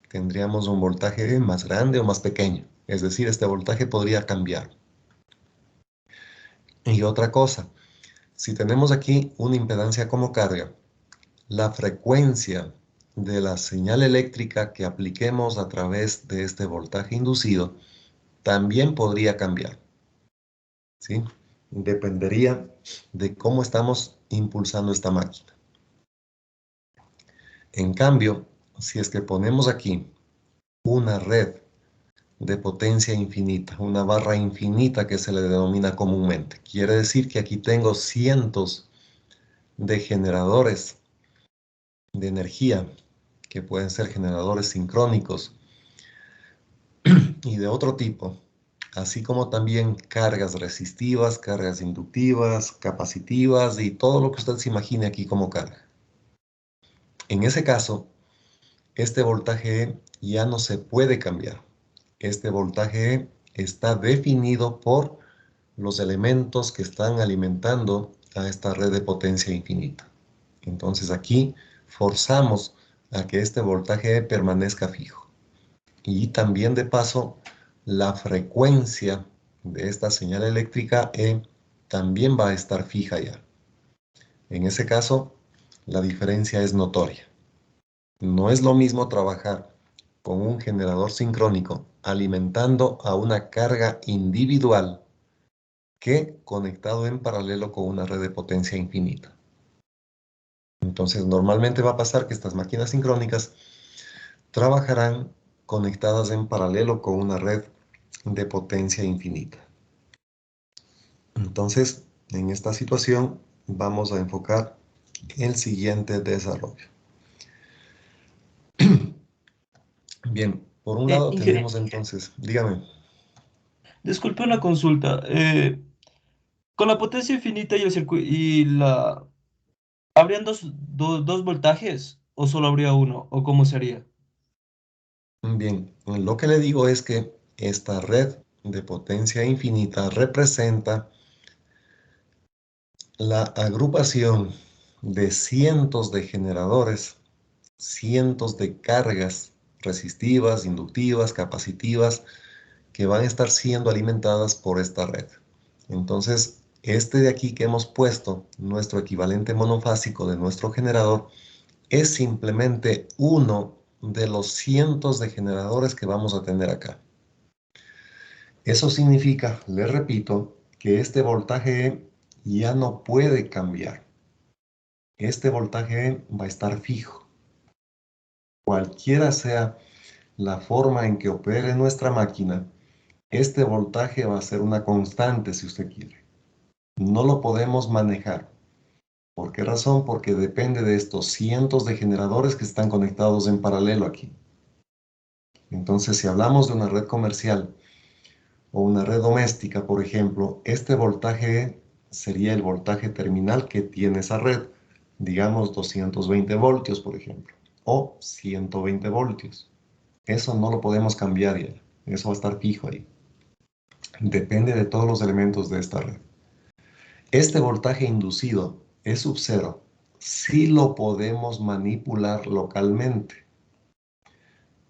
Tendríamos un voltaje E más grande o más pequeño. Es decir, este voltaje podría cambiar. Y otra cosa, si tenemos aquí una impedancia como carga, la frecuencia de la señal eléctrica que apliquemos a través de este voltaje inducido también podría cambiar, ¿sí? Dependería de cómo estamos impulsando esta máquina. En cambio, si es que ponemos aquí una red de potencia infinita, una barra infinita que se le denomina comúnmente, quiere decir que aquí tengo cientos de generadores de energía, que pueden ser generadores sincrónicos y de otro tipo, así como también cargas resistivas, cargas inductivas, capacitivas y todo lo que usted se imagine aquí como carga. En ese caso, este voltaje E ya no se puede cambiar. Este voltaje E está definido por los elementos que están alimentando a esta red de potencia infinita. Entonces aquí forzamos a que este voltaje E permanezca fijo. Y también de paso, la frecuencia de esta señal eléctrica E también va a estar fija ya. En ese caso, la diferencia es notoria. No es lo mismo trabajar con un generador sincrónico alimentando a una carga individual que conectado en paralelo con una red de potencia infinita. Entonces, normalmente va a pasar que estas máquinas sincrónicas trabajarán conectadas en paralelo con una red de potencia infinita. Entonces, en esta situación vamos a enfocar el siguiente desarrollo. Bien, por un lado tenemos entonces, dígame. Disculpe una consulta. Con la potencia infinita y el circuito ¿habrían dos voltajes o solo habría uno? ¿O cómo sería? Bien, lo que le digo es que esta red de potencia infinita representa la agrupación de cientos de generadores, cientos de cargas resistivas, inductivas, capacitivas, que van a estar siendo alimentadas por esta red. Entonces, este de aquí que hemos puesto, nuestro equivalente monofásico de nuestro generador, es simplemente uno de los cientos de generadores que vamos a tener acá. Eso significa, le repito, que este voltaje ya no puede cambiar. Este voltaje va a estar fijo. Cualquiera sea la forma en que opere nuestra máquina, este voltaje va a ser una constante si usted quiere. No lo podemos manejar. ¿Por qué razón? Porque depende de estos cientos de generadores que están conectados en paralelo aquí. Entonces, si hablamos de una red comercial o una red doméstica, por ejemplo, este voltaje sería el voltaje terminal que tiene esa red, digamos 220 voltios, por ejemplo, o 120 voltios. Eso no lo podemos cambiar ya, eso va a estar fijo ahí. Depende de todos los elementos de esta red. Este voltaje inducido es sub cero, sí lo podemos manipular localmente.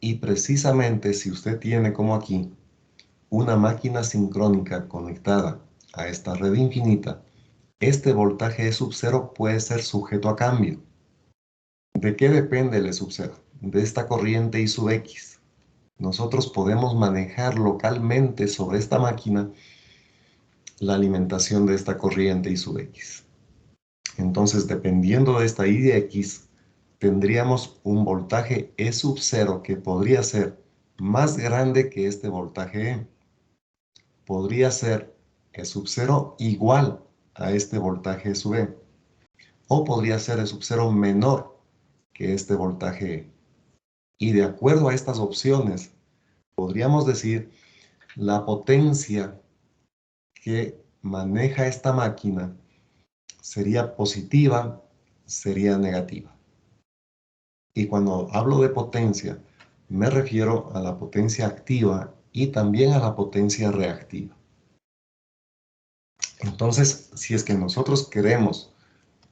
Y precisamente si usted tiene como aquí una máquina sincrónica conectada a esta red infinita, este voltaje E sub cero puede ser sujeto a cambio. ¿De qué depende el E sub cero? De esta corriente I sub X. Nosotros podemos manejar localmente sobre esta máquina la alimentación de esta corriente I sub X. Entonces, dependiendo de esta I de X, tendríamos un voltaje E sub cero que podría ser más grande que este voltaje E. Podría ser E sub cero igual a este voltaje E sub E. O podría ser E sub cero menor que este voltaje E. Y de acuerdo a estas opciones, podríamos decir la potencia que maneja esta máquina sería positiva, sería negativa. Y cuando hablo de potencia, me refiero a la potencia activa y también a la potencia reactiva. Entonces, si es que nosotros queremos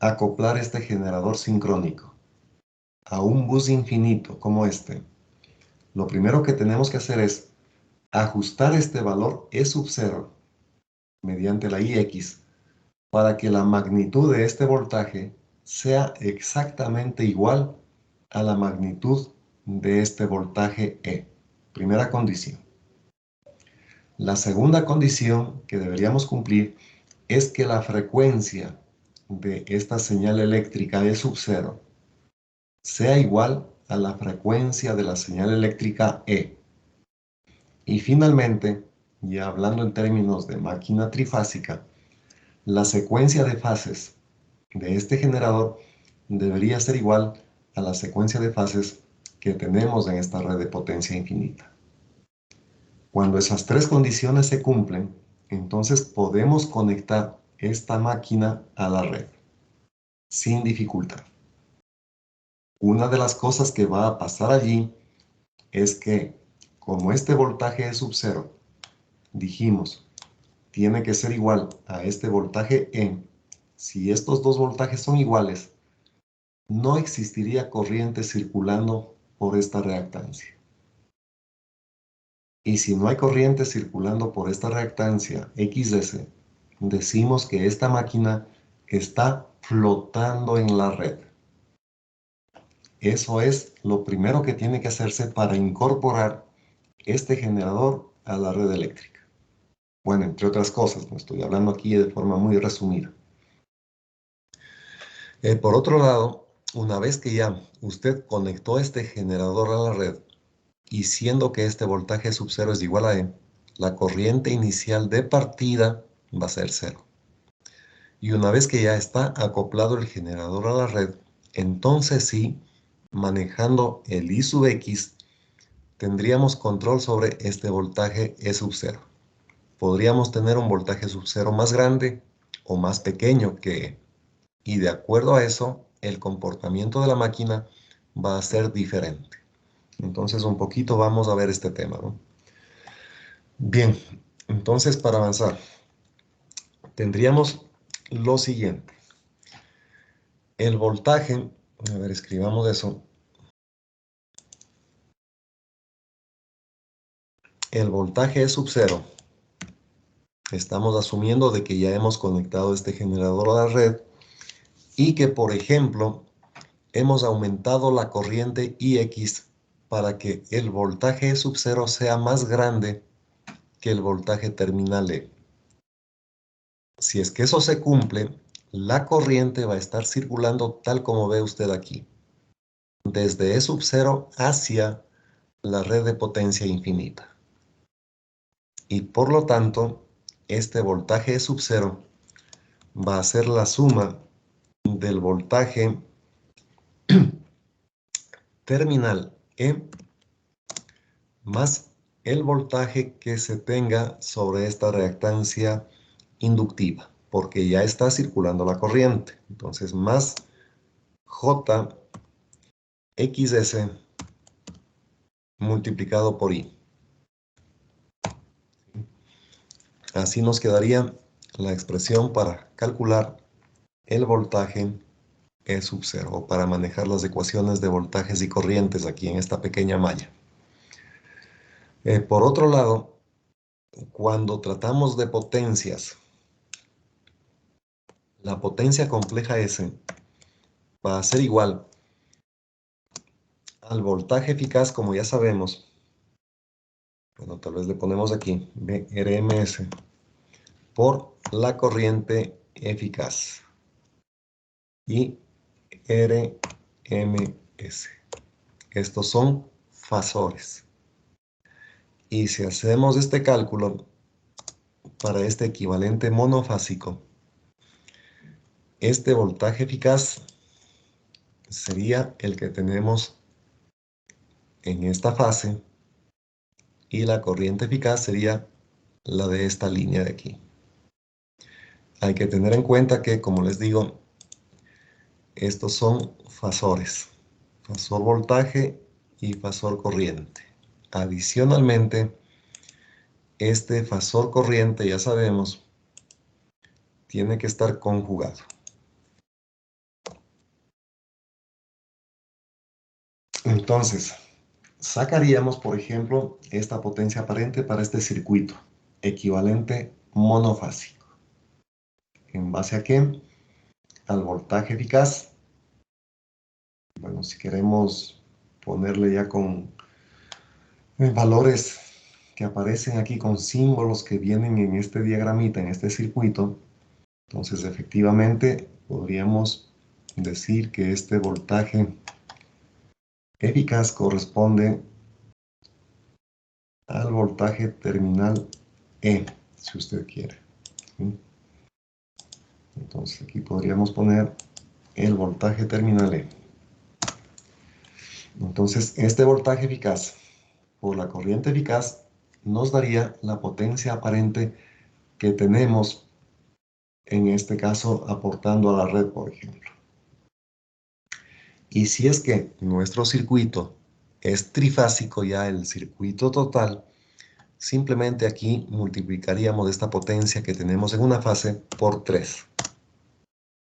acoplar este generador sincrónico a un bus infinito como este, lo primero que tenemos que hacer es ajustar este valor E sub 0 mediante la IX para que la magnitud de este voltaje sea exactamente igual a la magnitud de este voltaje E. Primera condición. La segunda condición que deberíamos cumplir es que la frecuencia de esta señal eléctrica E sub 0 sea igual a la frecuencia de la señal eléctrica E. Y finalmente, ya hablando en términos de máquina trifásica, la secuencia de fases de este generador debería ser igual a la secuencia de fases que tenemos en esta red de potencia infinita. Cuando esas tres condiciones se cumplen, entonces podemos conectar esta máquina a la red sin dificultad. Una de las cosas que va a pasar allí es que, como este voltaje es sub 0, dijimos, tiene que ser igual a este voltaje E. Si estos dos voltajes son iguales, no existiría corriente circulando por esta reactancia. Y si no hay corriente circulando por esta reactancia XS, decimos que esta máquina está flotando en la red. Eso es lo primero que tiene que hacerse para incorporar este generador a la red eléctrica. Bueno, entre otras cosas, no estoy hablando aquí de forma muy resumida. Por otro lado, una vez que ya usted conectó este generador a la red, y siendo que este voltaje sub 0 es igual a E, la corriente inicial de partida va a ser 0. Y una vez que ya está acoplado el generador a la red, entonces sí, manejando el I sub X, tendríamos control sobre este voltaje E sub 0. Podríamos tener un voltaje sub 0 más grande o más pequeño que E. Y de acuerdo a eso, el comportamiento de la máquina va a ser diferente. Entonces, un poquito vamos a ver este tema, ¿no? Bien, entonces para avanzar, tendríamos lo siguiente. El voltaje, a ver, escribamos eso. El voltaje es sub 0. Estamos asumiendo de que ya hemos conectado este generador a la red y que, por ejemplo, hemos aumentado la corriente IX para que el voltaje sub 0 sea más grande que el voltaje terminal E. Si es que eso se cumple, la corriente va a estar circulando tal como ve usted aquí, desde E sub 0 hacia la red de potencia infinita. Y por lo tanto, este voltaje E sub 0 va a ser la suma del voltaje terminal E más el voltaje que se tenga sobre esta reactancia inductiva, porque ya está circulando la corriente. Entonces, más JXS multiplicado por I. Así nos quedaría la expresión para calcular el voltaje E sub 0, o para manejar las ecuaciones de voltajes y corrientes aquí en esta pequeña malla. Por otro lado, cuando tratamos de potencias, la potencia compleja S va a ser igual al voltaje eficaz, como ya sabemos. Bueno, tal vez le ponemos aquí RMS por la corriente eficaz y RMS. Estos son fasores. Y si hacemos este cálculo para este equivalente monofásico, este voltaje eficaz sería el que tenemos en esta fase y la corriente eficaz sería la de esta línea de aquí. Hay que tener en cuenta que, como les digo, estos son fasores, fasor voltaje y fasor corriente. Adicionalmente, este fasor corriente, ya sabemos, tiene que estar conjugado. Entonces, sacaríamos, por ejemplo, esta potencia aparente para este circuito, equivalente monofásico. ¿En base a qué? Al voltaje eficaz. Bueno, si queremos ponerle ya con valores que aparecen aquí con símbolos que vienen en este diagramita, en este circuito, entonces efectivamente podríamos decir que este voltaje eficaz corresponde al voltaje terminal E, si usted quiere. ¿Sí? Entonces aquí podríamos poner el voltaje terminal E. Entonces este voltaje eficaz por la corriente eficaz nos daría la potencia aparente que tenemos, en este caso aportando a la red, por ejemplo. Y si es que nuestro circuito es trifásico, ya el circuito total, simplemente aquí multiplicaríamos esta potencia que tenemos en una fase por 3.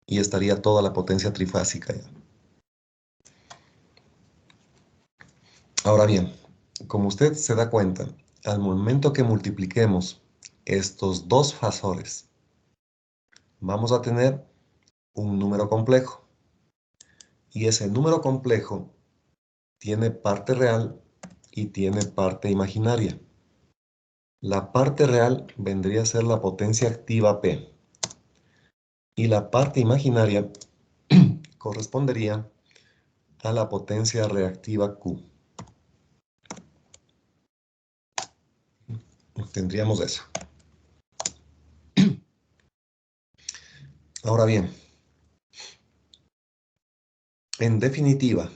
Y estaría toda la potencia trifásica ya. Ahora bien, como usted se da cuenta, al momento que multipliquemos estos dos fasores, vamos a tener un número complejo. Y ese número complejo tiene parte real y tiene parte imaginaria. La parte real vendría a ser la potencia activa P. Y la parte imaginaria correspondería a la potencia reactiva Q. Tendríamos eso. Ahora bien, en definitiva,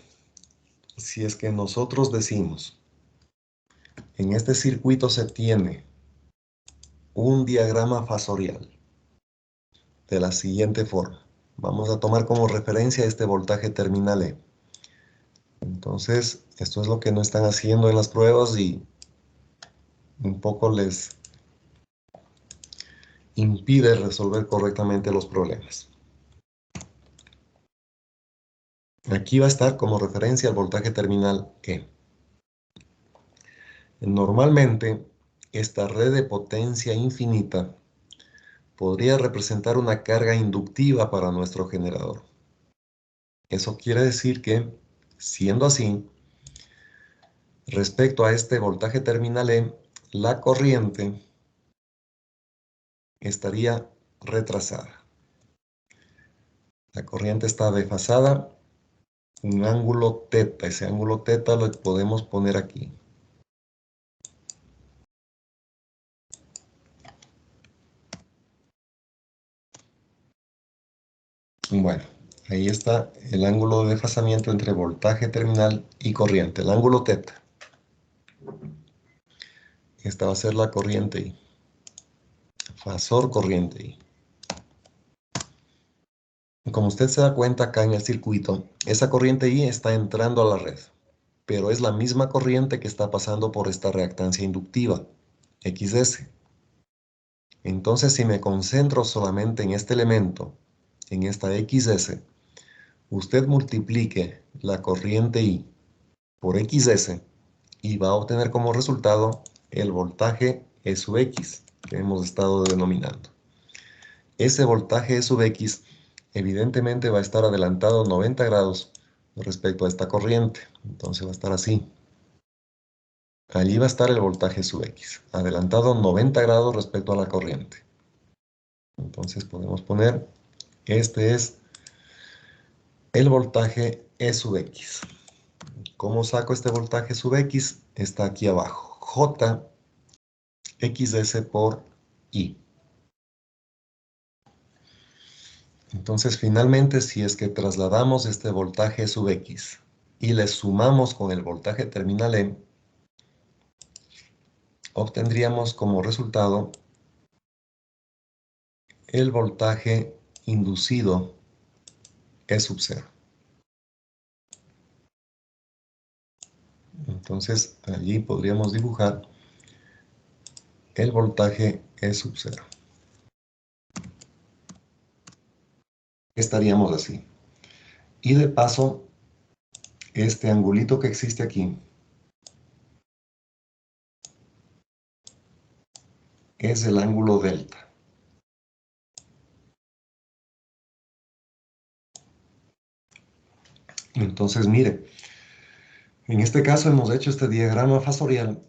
si es que nosotros decimos, en este circuito se tiene un diagrama fasorial de la siguiente forma. Vamos a tomar como referencia este voltaje terminal E. Entonces, esto es lo que no están haciendo en las pruebas y un poco les impide resolver correctamente los problemas. Aquí va a estar como referencia el voltaje terminal E. Normalmente, esta red de potencia infinita podría representar una carga inductiva para nuestro generador. Eso quiere decir que, siendo así, respecto a este voltaje terminal E, la corriente estaría retrasada. La corriente está desfasada, un ángulo teta. Ese ángulo teta lo podemos poner aquí. Bueno, ahí está el ángulo de desfasamiento entre voltaje terminal y corriente, el ángulo teta. Esta va a ser la corriente I. Fasor corriente I. Como usted se da cuenta acá en el circuito, esa corriente I está entrando a la red, pero es la misma corriente que está pasando por esta reactancia inductiva, XS. Entonces, si me concentro solamente en este elemento, en esta XS, usted multiplique la corriente I por XS y va a obtener como resultado el voltaje E sub X que hemos estado denominando. Ese voltaje E sub X evidentemente va a estar adelantado 90 grados respecto a esta corriente. Entonces va a estar así. Allí va a estar el voltaje sub X, adelantado 90 grados respecto a la corriente. Entonces podemos poner, este es el voltaje E sub X. ¿Cómo saco este voltaje sub X? Está aquí abajo. J XS por I. Entonces finalmente, si es que trasladamos este voltaje sub X y le sumamos con el voltaje terminal E, obtendríamos como resultado el voltaje inducido E sub 0. Entonces allí podríamos dibujar el voltaje E sub 0. Estaríamos así. Y de paso, este angulito que existe aquí, es el ángulo delta. Entonces, mire, en este caso hemos hecho este diagrama fasorial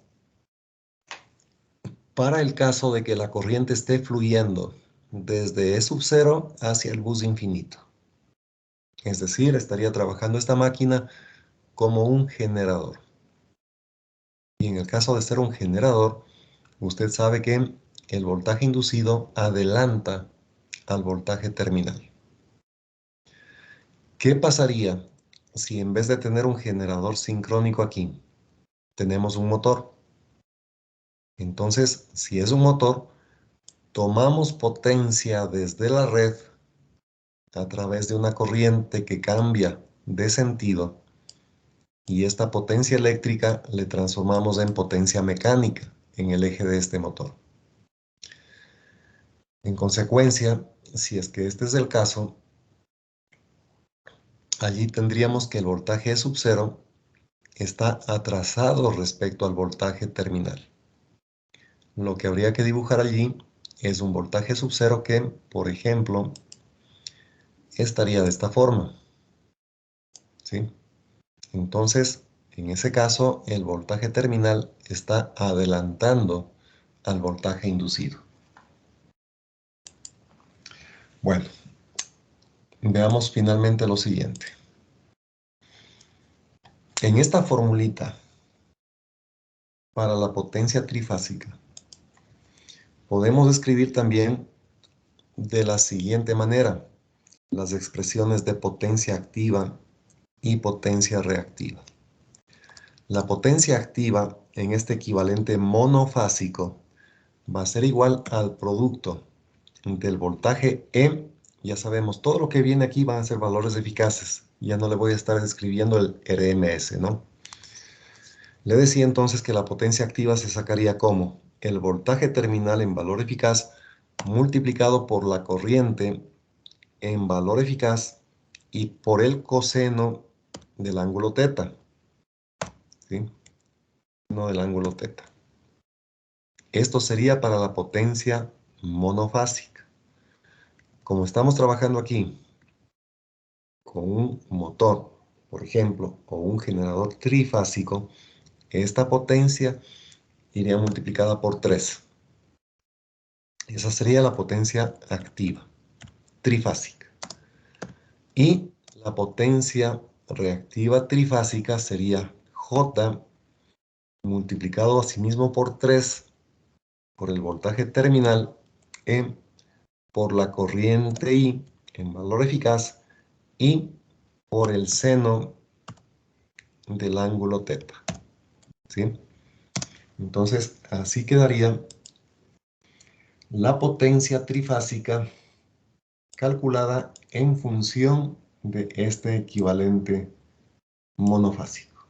para el caso de que la corriente esté fluyendo desde E sub 0 hacia el bus infinito. Es decir, estaría trabajando esta máquina como un generador. Y en el caso de ser un generador, usted sabe que el voltaje inducido adelanta al voltaje terminal. ¿Qué pasaría si en vez de tener un generador sincrónico aquí, tenemos un motor? Entonces, si es un motor, tomamos potencia desde la red a través de una corriente que cambia de sentido y esta potencia eléctrica le transformamos en potencia mecánica en el eje de este motor. En consecuencia, si es que este es el caso, allí tendríamos que el voltaje E sub 0 está atrasado respecto al voltaje terminal. Lo que habría que dibujar allí es un voltaje sub 0 que, por ejemplo, estaría de esta forma. ¿Sí? Entonces, en ese caso, el voltaje terminal está adelantando al voltaje inducido. Bueno, veamos finalmente lo siguiente. En esta formulita, para la potencia trifásica, podemos escribir también de la siguiente manera las expresiones de potencia activa y potencia reactiva. La potencia activa en este equivalente monofásico va a ser igual al producto del voltaje E. Ya sabemos, todo lo que viene aquí van a ser valores eficaces. Ya no le voy a estar escribiendo el RMS, ¿no? Le decía entonces que la potencia activa se sacaría como el voltaje terminal en valor eficaz multiplicado por la corriente en valor eficaz y por el coseno del ángulo teta. ¿Sí? No del ángulo teta. Esto sería para la potencia monofásica. Como estamos trabajando aquí con un motor, por ejemplo, o un generador trifásico, esta potencia iría multiplicada por 3. Esa sería la potencia activa, trifásica. Y la potencia reactiva trifásica sería J multiplicado asimismo por 3 por el voltaje terminal E por la corriente I en valor eficaz y por el seno del ángulo teta. ¿Sí? Entonces, así quedaría la potencia trifásica calculada en función de este equivalente monofásico.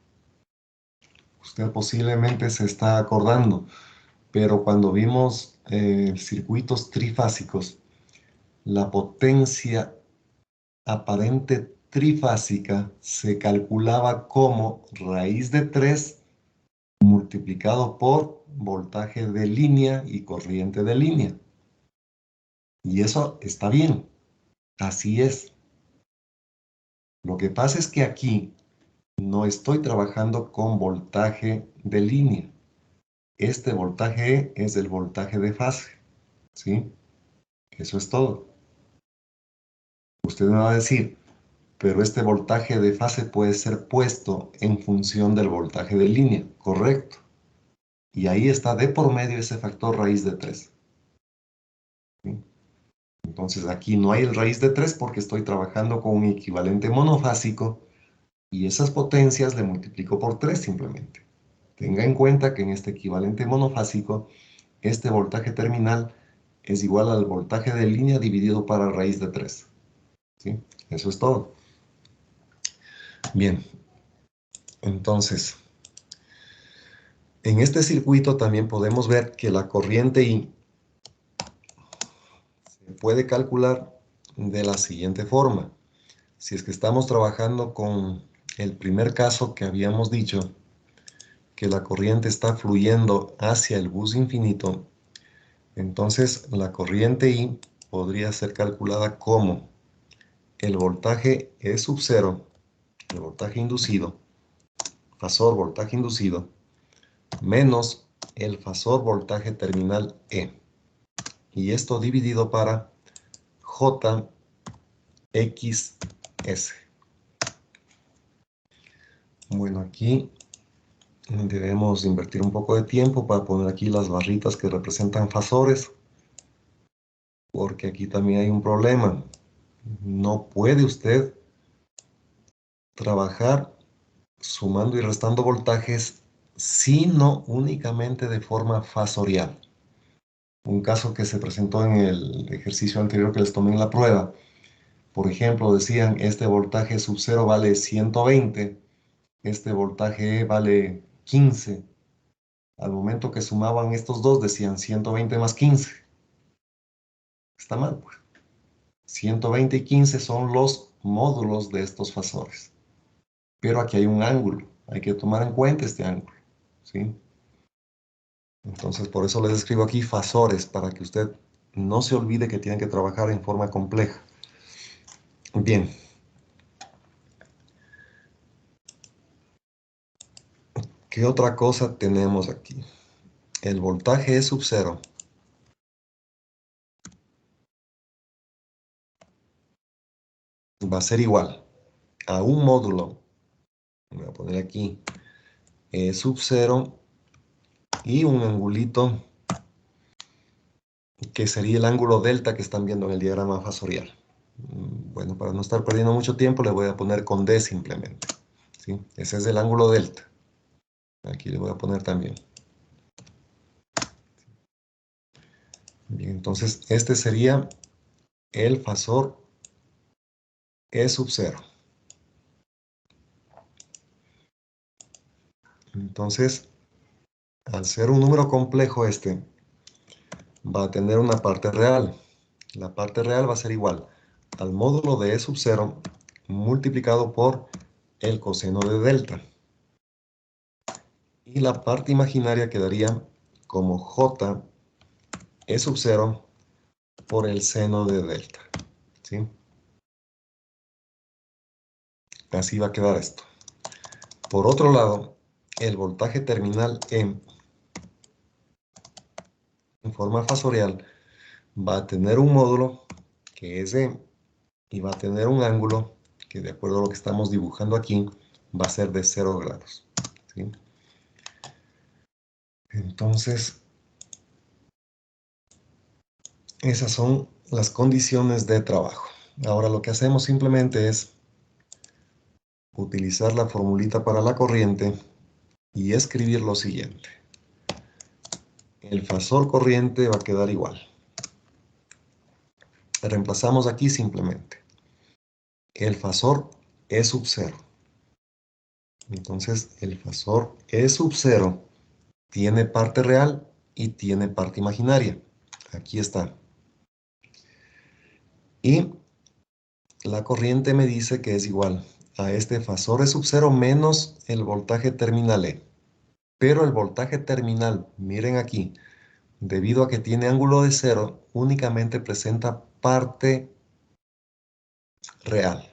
Usted posiblemente se está acordando, pero cuando vimos circuitos trifásicos, la potencia aparente trifásica se calculaba como raíz de 3 multiplicado por voltaje de línea y corriente de línea. Y eso está bien, así es. Lo que pasa es que aquí no estoy trabajando con voltaje de línea. Este voltaje E es el voltaje de fase, ¿sí? Eso es todo. Usted me va a decir, pero este voltaje de fase puede ser puesto en función del voltaje de línea, correcto. Y ahí está de por medio ese factor raíz de 3. ¿Sí? Entonces aquí no hay el raíz de 3 porque estoy trabajando con un equivalente monofásico y esas potencias le multiplico por 3 simplemente. Tenga en cuenta que en este equivalente monofásico, este voltaje terminal es igual al voltaje de línea dividido para raíz de 3. ¿Sí? Eso es todo. Bien, entonces, en este circuito también podemos ver que la corriente I se puede calcular de la siguiente forma. Si es que estamos trabajando con el primer caso que habíamos dicho, que la corriente está fluyendo hacia el bus infinito, Entonces, la corriente I podría ser calculada como el voltaje E sub 0, el voltaje inducido, fasor voltaje inducido, menos el fasor voltaje terminal E. Y esto dividido para JXS. Bueno, aquí debemos invertir un poco de tiempo para poner aquí las barritas que representan fasores, porque aquí también hay un problema. No puede usted trabajar sumando y restando voltajes, sino únicamente de forma fasorial. Un caso que se presentó en el ejercicio anterior que les tomé en la prueba. Por ejemplo, decían, este voltaje sub 0 vale 120, este voltaje E vale 15. Al momento que sumaban estos dos, decían 120 más 15. Está mal, pues. 120 y 15 son los módulos de estos fasores. Pero aquí hay un ángulo. Hay que tomar en cuenta este ángulo, ¿sí? Entonces, por eso les escribo aquí fasores, para que usted no se olvide que tienen que trabajar en forma compleja. Bien. ¿Qué otra cosa tenemos aquí? El voltaje E sub 0 va a ser igual a un módulo, voy a poner aquí, E sub 0 y un angulito que sería el ángulo delta que están viendo en el diagrama fasorial. Bueno, para no estar perdiendo mucho tiempo, le voy a poner con D simplemente, ¿sí? Ese es el ángulo delta. Aquí le voy a poner también. Bien, entonces este sería el fasor E sub 0. Entonces, al ser un número complejo este, va a tener una parte real. La parte real va a ser igual al módulo de E sub 0 multiplicado por el coseno de delta. Y la parte imaginaria quedaría como J E sub 0 por el seno de delta, ¿sí? Así va a quedar esto. Por otro lado, el voltaje terminal en forma fasorial va a tener un módulo que es E y va a tener un ángulo que, de acuerdo a lo que estamos dibujando aquí, va a ser de 0 grados, ¿sí? Entonces, esas son las condiciones de trabajo. Ahora lo que hacemos simplemente es utilizar la formulita para la corriente y escribir lo siguiente. El fasor corriente va a quedar igual. Reemplazamos aquí simplemente. El fasor E sub 0. Entonces, el fasor E sub 0 tiene parte real y tiene parte imaginaria. Aquí está. Y la corriente me dice que es igual a este fasor E sub 0 menos el voltaje terminal E. Pero el voltaje terminal, miren aquí, debido a que tiene ángulo de 0, únicamente presenta parte real.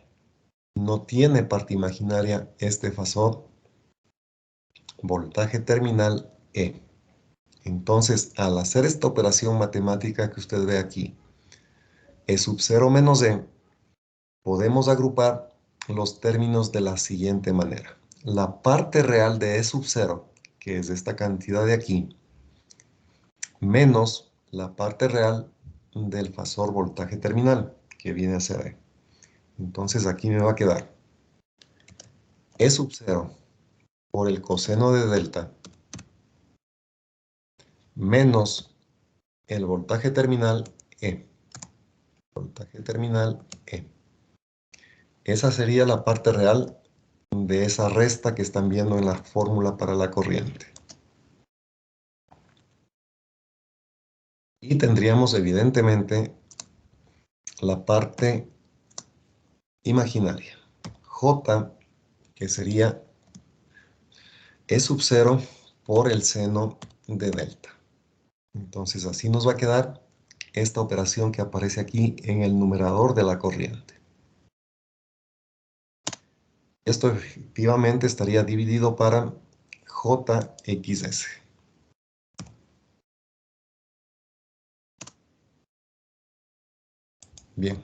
No tiene parte imaginaria este fasor voltaje terminal E. Entonces, al hacer esta operación matemática que usted ve aquí, E sub 0 menos E, podemos agrupar los términos de la siguiente manera. La parte real de E sub 0, que es esta cantidad de aquí, menos la parte real del fasor voltaje terminal, que viene a ser E. Entonces aquí me va a quedar E sub 0 por el coseno de delta menos el voltaje terminal E. Voltaje terminal E. Esa sería la parte real de esa resta que están viendo en la fórmula para la corriente. Y tendríamos evidentemente la parte imaginaria. J, que sería E sub 0 por el seno de delta. Entonces así nos va a quedar esta operación que aparece aquí en el numerador de la corriente. Esto efectivamente estaría dividido para JXS. Bien,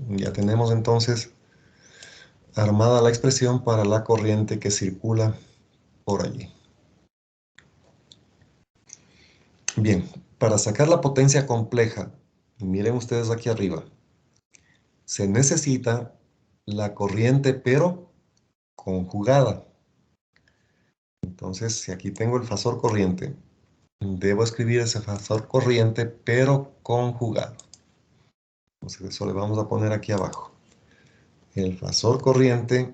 ya tenemos entonces armada la expresión para la corriente que circula por allí. Bien, para sacar la potencia compleja, miren ustedes aquí arriba, se necesita la corriente pero conjugada. Entonces, si aquí tengo el fasor corriente, debo escribir ese fasor corriente pero conjugado. Entonces, eso le vamos a poner aquí abajo. El fasor corriente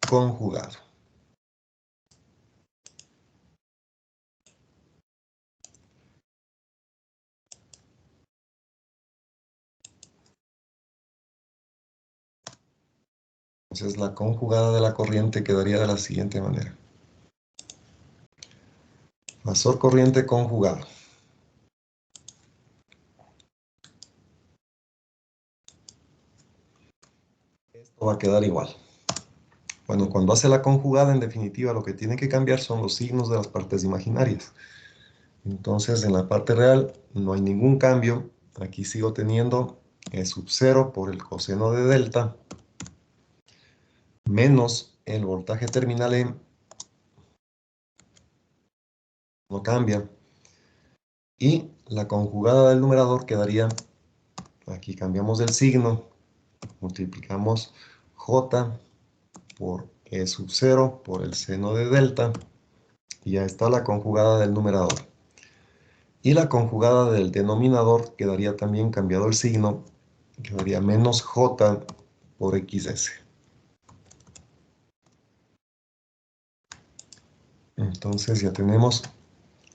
conjugado. Entonces la conjugada de la corriente quedaría de la siguiente manera. Fasor corriente conjugado. Esto va a quedar igual. Bueno, cuando hace la conjugada, en definitiva, lo que tiene que cambiar son los signos de las partes imaginarias. Entonces, en la parte real no hay ningún cambio. Aquí sigo teniendo E sub 0 por el coseno de delta menos el voltaje terminal E. No cambia. Y la conjugada del numerador quedaría, aquí cambiamos el signo, multiplicamos J por E sub 0 por el seno de delta. Y ya está la conjugada del numerador. Y la conjugada del denominador quedaría también cambiado el signo, quedaría menos J por XS. Entonces ya tenemos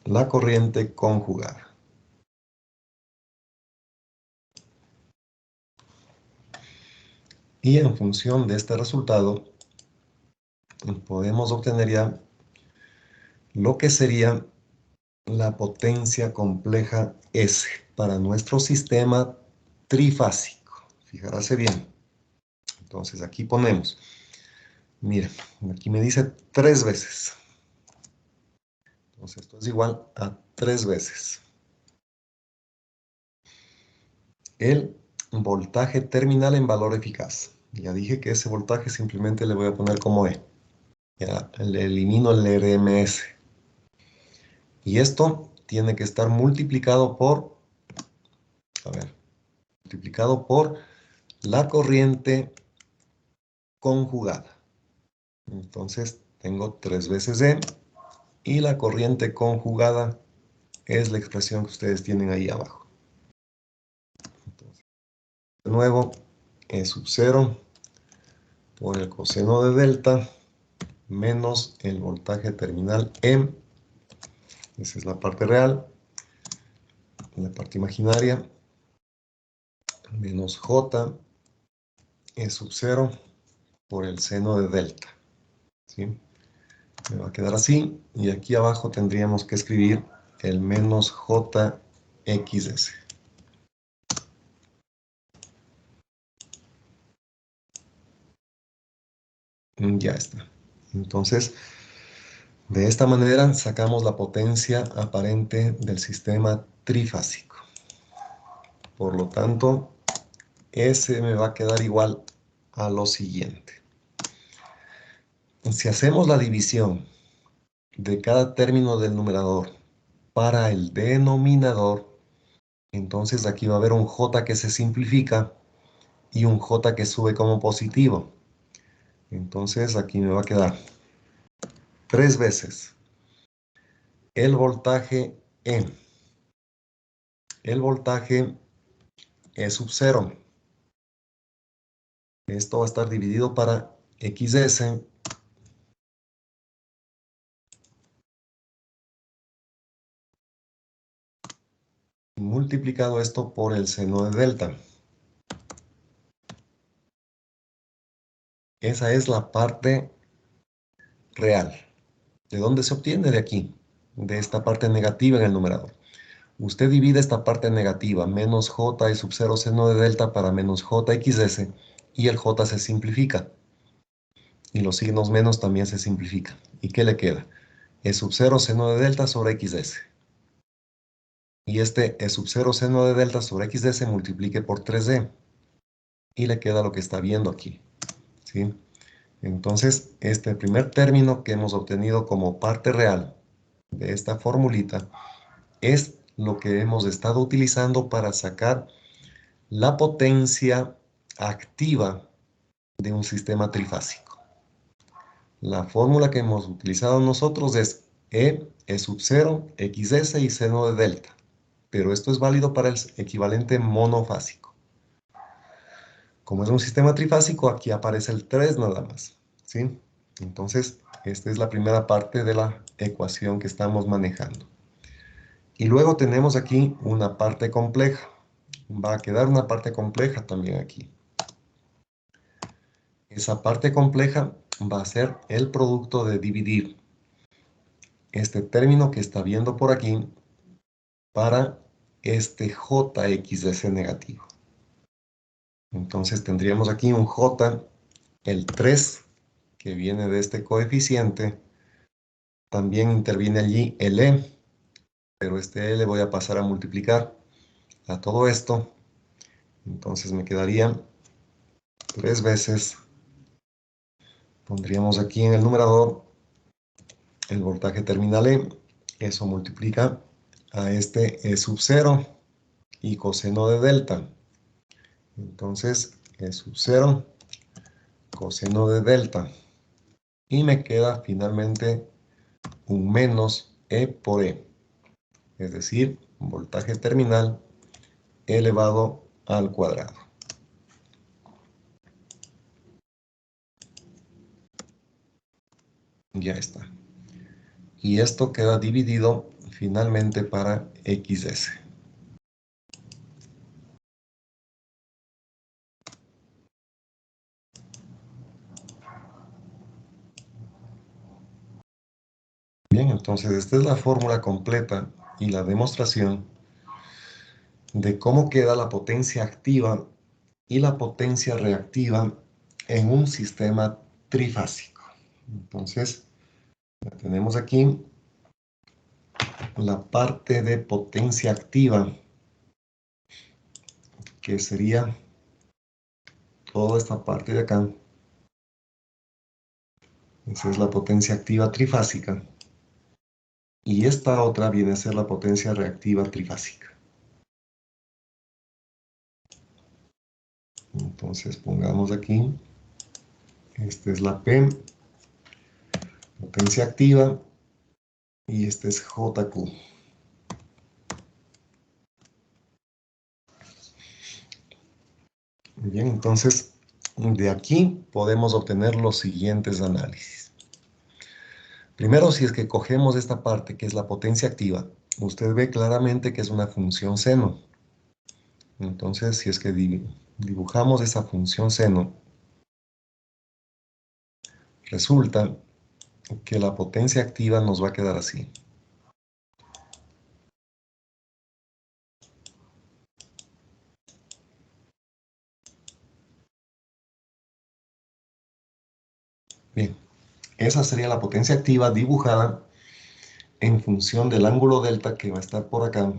la corriente conjugada. Y en función de este resultado, podemos obtener ya lo que sería la potencia compleja S para nuestro sistema trifásico. Fijarse bien. Entonces aquí ponemos, miren, aquí me dice 3 veces. Entonces esto es igual a 3 veces el voltaje terminal en valor eficaz. Ya dije que ese voltaje simplemente le voy a poner como E. Ya le elimino el RMS. Y esto tiene que estar multiplicado por, multiplicado por la corriente conjugada. Entonces tengo 3 veces E y la corriente conjugada es la expresión que ustedes tienen ahí abajo. Entonces, de nuevo, E sub 0 por el coseno de delta menos el voltaje terminal E. Esa es la parte real. La parte imaginaria menos J E sub 0 por el seno de delta. ¿Sí? Me va a quedar así. Y aquí abajo tendríamos que escribir el menos JXS. Ya está. Entonces, de esta manera sacamos la potencia aparente del sistema trifásico. Por lo tanto, S me va a quedar igual a lo siguiente. Si hacemos la división de cada término del numerador para el denominador, entonces aquí va a haber un J que se simplifica y un J que sube como positivo. Entonces aquí me va a quedar 3 veces el voltaje E. El voltaje E sub 0. Esto va a estar dividido para XS multiplicado esto por el seno de delta. Esa es la parte real. ¿De dónde se obtiene? De aquí. de esta parte negativa en el numerador. Usted divide esta parte negativa, menos j e sub 0 seno de delta para menos jxs, y el j se simplifica. Y los signos menos también se simplifican. ¿Y qué le queda? E sub 0 seno de delta sobre xs. Y este E sub 0 seno de delta sobre xs multiplique por 3d. Y le queda lo que está viendo aquí. ¿Sí? Entonces, este primer término que hemos obtenido como parte real de esta formulita es lo que hemos estado utilizando para sacar la potencia activa de un sistema trifásico. La fórmula que hemos utilizado nosotros es E sub 0, xs y seno de delta. Pero esto es válido para el equivalente monofásico. Como es un sistema trifásico, aquí aparece el 3 nada más. ¿Sí? Entonces, esta es la primera parte de la ecuación que estamos manejando. Y luego tenemos aquí una parte compleja. Va a quedar una parte compleja también aquí. Esa parte compleja va a ser el producto de dividir este término que está viendo por aquí para este jxs negativo. Entonces tendríamos aquí un j, el 3, que viene de este coeficiente. También interviene allí el e, pero este e le voy a pasar a multiplicar a todo esto. Entonces me quedaría 3 veces. Pondríamos aquí en el numerador el voltaje terminal E. Eso multiplica a este E sub 0 y coseno de delta. Entonces, E sub 0, coseno de delta. Y me queda finalmente un menos E por E. Es decir, voltaje terminal elevado al cuadrado. Ya está. Y esto queda dividido finalmente para xs. Bien, entonces esta es la fórmula completa y la demostración de cómo queda la potencia activa y la potencia reactiva en un sistema trifásico. Entonces, ya tenemos aquí la parte de potencia activa, que sería toda esta parte de acá. Esa es la potencia activa trifásica. Y esta otra viene a ser la potencia reactiva trifásica. Entonces pongamos aquí, esta es la P, potencia activa, y este es JQ. Bien, entonces de aquí podemos obtener los siguientes análisis. Primero, si es que cogemos esta parte que es la potencia activa, usted ve claramente que es una función seno. Entonces, si es que dibujamos esa función seno, resulta que la potencia activa nos va a quedar así. Bien, esa sería la potencia activa dibujada en función del ángulo delta que va a estar por acá,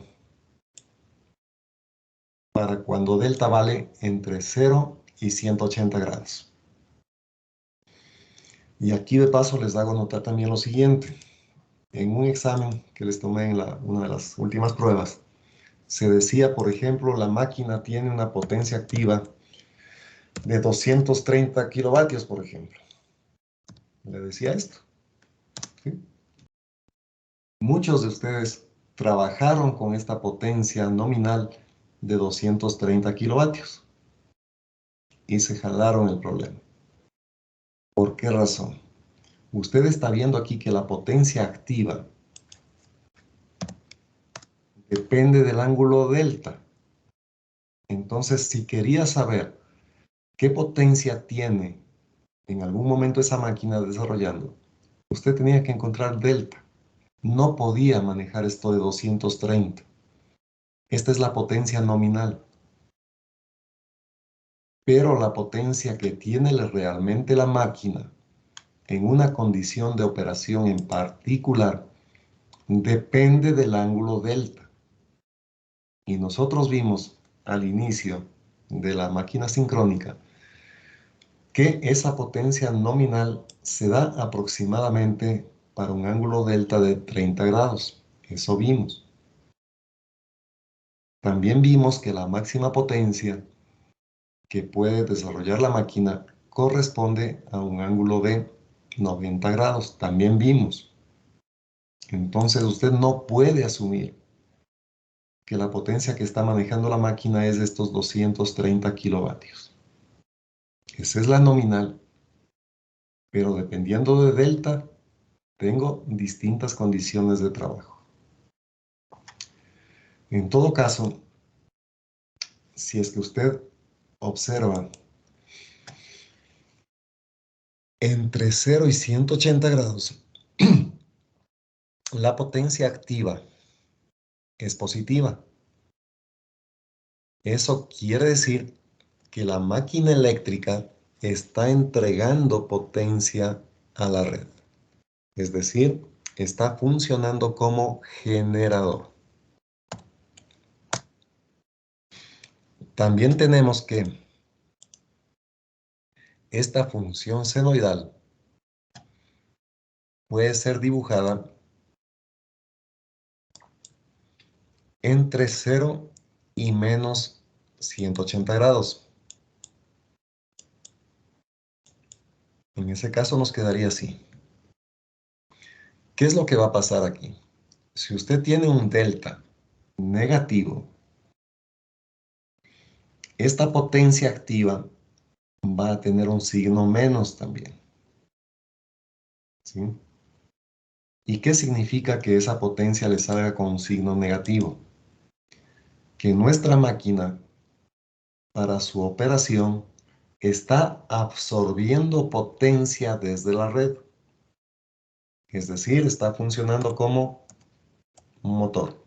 para cuando delta vale entre 0 y 180 grados. Y aquí de paso les hago notar también lo siguiente. En un examen que les tomé en una de las últimas pruebas, se decía, por ejemplo, la máquina tiene una potencia activa de 230 kilovatios, por ejemplo. Le decía esto. ¿Sí? Muchos de ustedes trabajaron con esta potencia nominal de 230 kilovatios y se jalaron el problema. ¿Por qué razón? Usted está viendo aquí que la potencia activa depende del ángulo delta. Entonces, si quería saber qué potencia tiene en algún momento esa máquina desarrollando, usted tenía que encontrar delta. no podía manejar esto de 230. Esta es la potencia nominal. Pero la potencia que tiene realmente la máquina en una condición de operación en particular depende del ángulo delta. Y nosotros vimos al inicio de la máquina sincrónica que esa potencia nominal se da aproximadamente para un ángulo delta de 30 grados. Eso vimos. También vimos que la máxima potencia que puede desarrollar la máquina corresponde a un ángulo de 90 grados. También vimos. Entonces usted no puede asumir que la potencia que está manejando la máquina es de estos 230 kilovatios. Esa es la nominal, pero dependiendo de delta, tengo distintas condiciones de trabajo. En todo caso, si es que usted observa entre 0 y 180 grados, la potencia activa es positiva. Eso quiere decir que la máquina eléctrica está entregando potencia a la red. Es decir, está funcionando como generador. También tenemos que esta función senoidal puede ser dibujada entre 0 y menos 180 grados. En ese caso nos quedaría así. ¿Qué es lo que va a pasar aquí? Si usted tiene un delta negativo, esta potencia activa va a tener un signo menos también. ¿Sí? ¿Y qué significa que esa potencia le salga con un signo negativo? Que nuestra máquina, para su operación, está absorbiendo potencia desde la red. Es decir, está funcionando como un motor.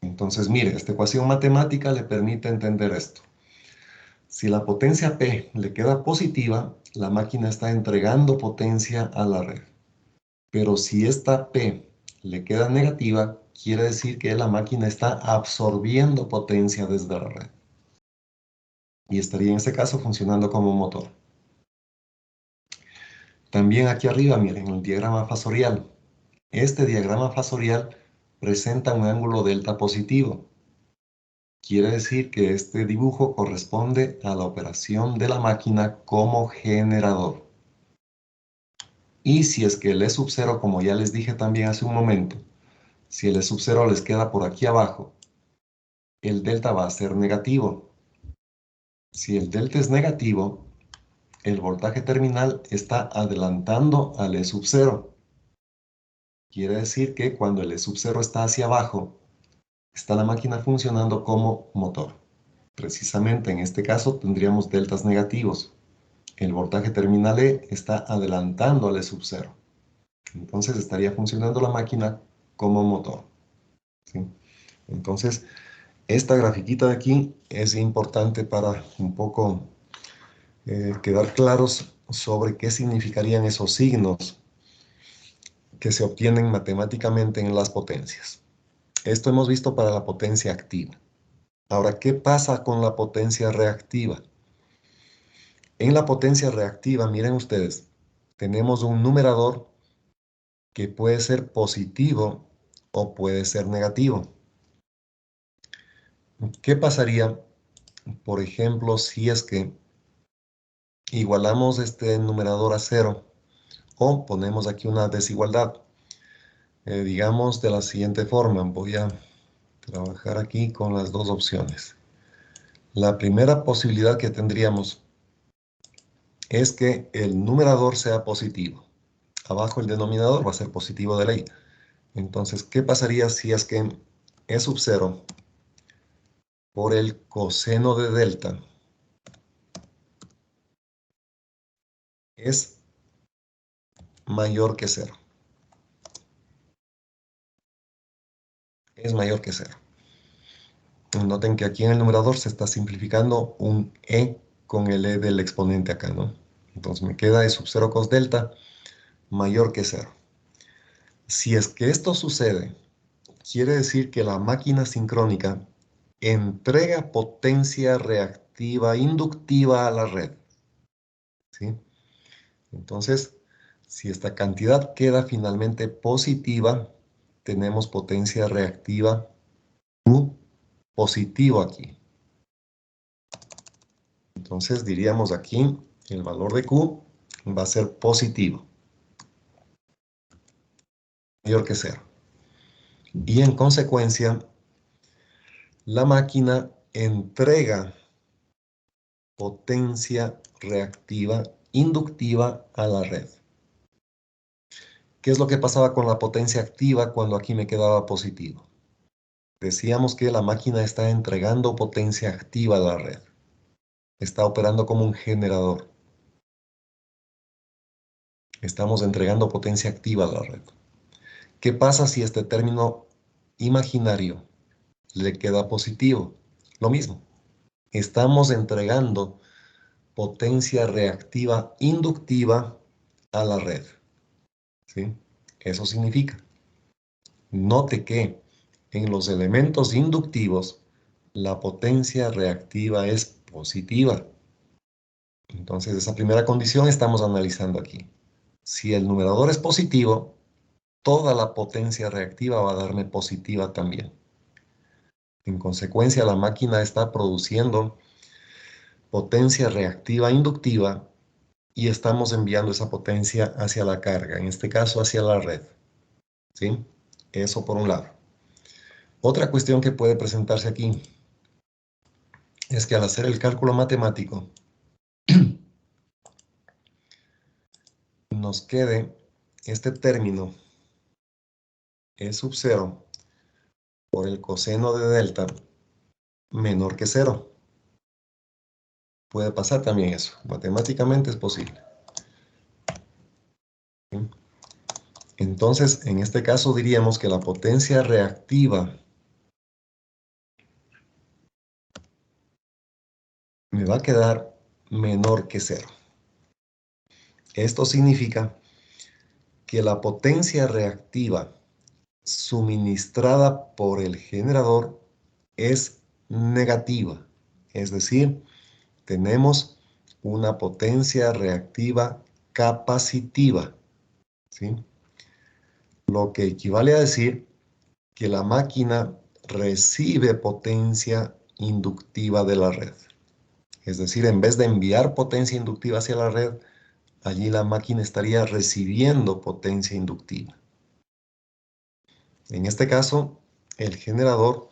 Entonces, mire, esta ecuación matemática le permite entender esto. Si la potencia P le queda positiva, la máquina está entregando potencia a la red. Pero si esta P le queda negativa, quiere decir que la máquina está absorbiendo potencia desde la red. Y estaría en este caso funcionando como motor. También aquí arriba, miren, el diagrama fasorial. Este diagrama fasorial presenta un ángulo delta positivo. Quiere decir que este dibujo corresponde a la operación de la máquina como generador. Y si es que el E sub 0, como ya les dije también hace un momento, si el E sub 0 les queda por aquí abajo, el delta va a ser negativo. Si el delta es negativo, el voltaje terminal está adelantando al E sub 0. Quiere decir que cuando el E sub 0 está hacia abajo, está la máquina funcionando como motor. Precisamente en este caso tendríamos deltas negativos. El voltaje terminal E está adelantando al E sub 0. Entonces estaría funcionando la máquina como motor. ¿Sí? Entonces, esta grafiquita de aquí es importante para un poco quedar claros sobre qué significarían esos signos que se obtienen matemáticamente en las potencias. Esto hemos visto para la potencia activa. Ahora, ¿qué pasa con la potencia reactiva? En la potencia reactiva, miren ustedes, tenemos un numerador que puede ser positivo o puede ser negativo. ¿Qué pasaría, por ejemplo, si es que igualamos este numerador a 0 o ponemos aquí una desigualdad? Digamos de la siguiente forma, voy a trabajar aquí con las dos opciones. La primera posibilidad que tendríamos es que el numerador sea positivo. Abajo el denominador va a ser positivo de ley. Entonces, ¿qué pasaría si es que E sub 0 por el coseno de delta es mayor que 0. Es mayor que 0. Noten que aquí en el numerador se está simplificando un e con el e del exponente acá, ¿no? Entonces me queda e sub 0 cos delta mayor que 0. Si es que esto sucede, quiere decir que la máquina sincrónica entrega potencia reactiva inductiva a la red. ¿Sí? Entonces, si esta cantidad queda finalmente positiva, tenemos potencia reactiva Q positivo aquí. Entonces diríamos aquí, el valor de Q va a ser positivo. Mayor que 0. Y en consecuencia, la máquina entrega potencia reactiva inductiva a la red. ¿Qué es lo que pasaba con la potencia activa cuando aquí me quedaba positivo? Decíamos que la máquina está entregando potencia activa a la red. Está operando como un generador. Estamos entregando potencia activa a la red. ¿Qué pasa si este término imaginario le queda positivo? Lo mismo. Estamos entregando potencia reactiva inductiva a la red. ¿Sí? Eso significa. Note que en los elementos inductivos la potencia reactiva es positiva. Entonces esa primera condición estamos analizando aquí. Si el numerador es positivo, toda la potencia reactiva va a darme positiva también. En consecuencia, la máquina está produciendo potencia reactiva inductiva y estamos enviando esa potencia hacia la carga, en este caso hacia la red. ¿Sí? Eso por un lado. Otra cuestión que puede presentarse aquí es que al hacer el cálculo matemático nos quede este término E sub 0 por el coseno de delta menor que 0. Puede pasar también eso. Matemáticamente es posible. ¿Sí? Entonces, en este caso diríamos que la potencia reactiva me va a quedar menor que 0. Esto significa que la potencia reactiva suministrada por el generador es negativa. Es decir, tenemos una potencia reactiva capacitiva. ¿Sí? Lo que equivale a decir que la máquina recibe potencia inductiva de la red. Es decir, en vez de enviar potencia inductiva hacia la red, allí la máquina estaría recibiendo potencia inductiva. En este caso, el generador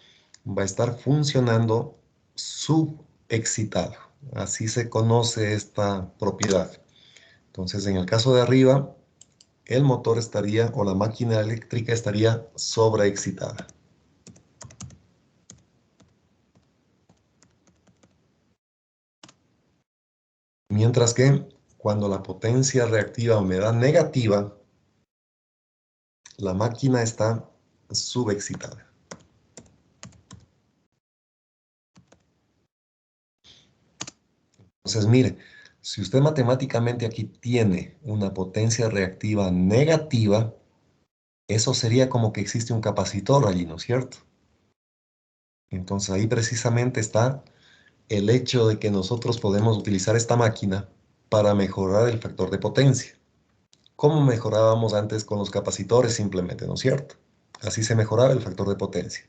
va a estar funcionando subexcitado. Así se conoce esta propiedad. Entonces, en el caso de arriba, el motor estaría, o la máquina eléctrica estaría sobreexcitada. Mientras que cuando la potencia reactiva me da negativa, la máquina está subexcitada. Entonces, mire, si usted matemáticamente aquí tiene una potencia reactiva negativa, eso sería como que existe un capacitor allí, ¿no es cierto? Entonces ahí precisamente está el hecho de que nosotros podemos utilizar esta máquina para mejorar el factor de potencia. ¿Cómo mejorábamos antes con los capacitores simplemente, ¿no es cierto? Así se mejoraba el factor de potencia.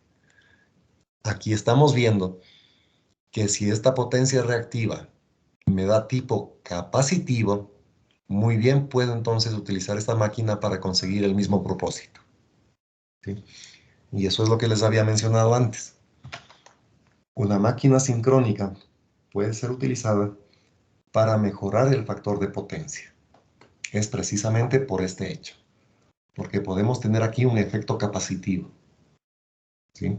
Aquí estamos viendo que si esta potencia reactiva me da tipo capacitivo, muy bien puedo entonces utilizar esta máquina para conseguir el mismo propósito. ¿Sí? Y eso es lo que les había mencionado antes. Una máquina sincrónica puede ser utilizada para mejorar el factor de potencia. Es precisamente por este hecho, porque podemos tener aquí un efecto capacitivo. ¿Sí?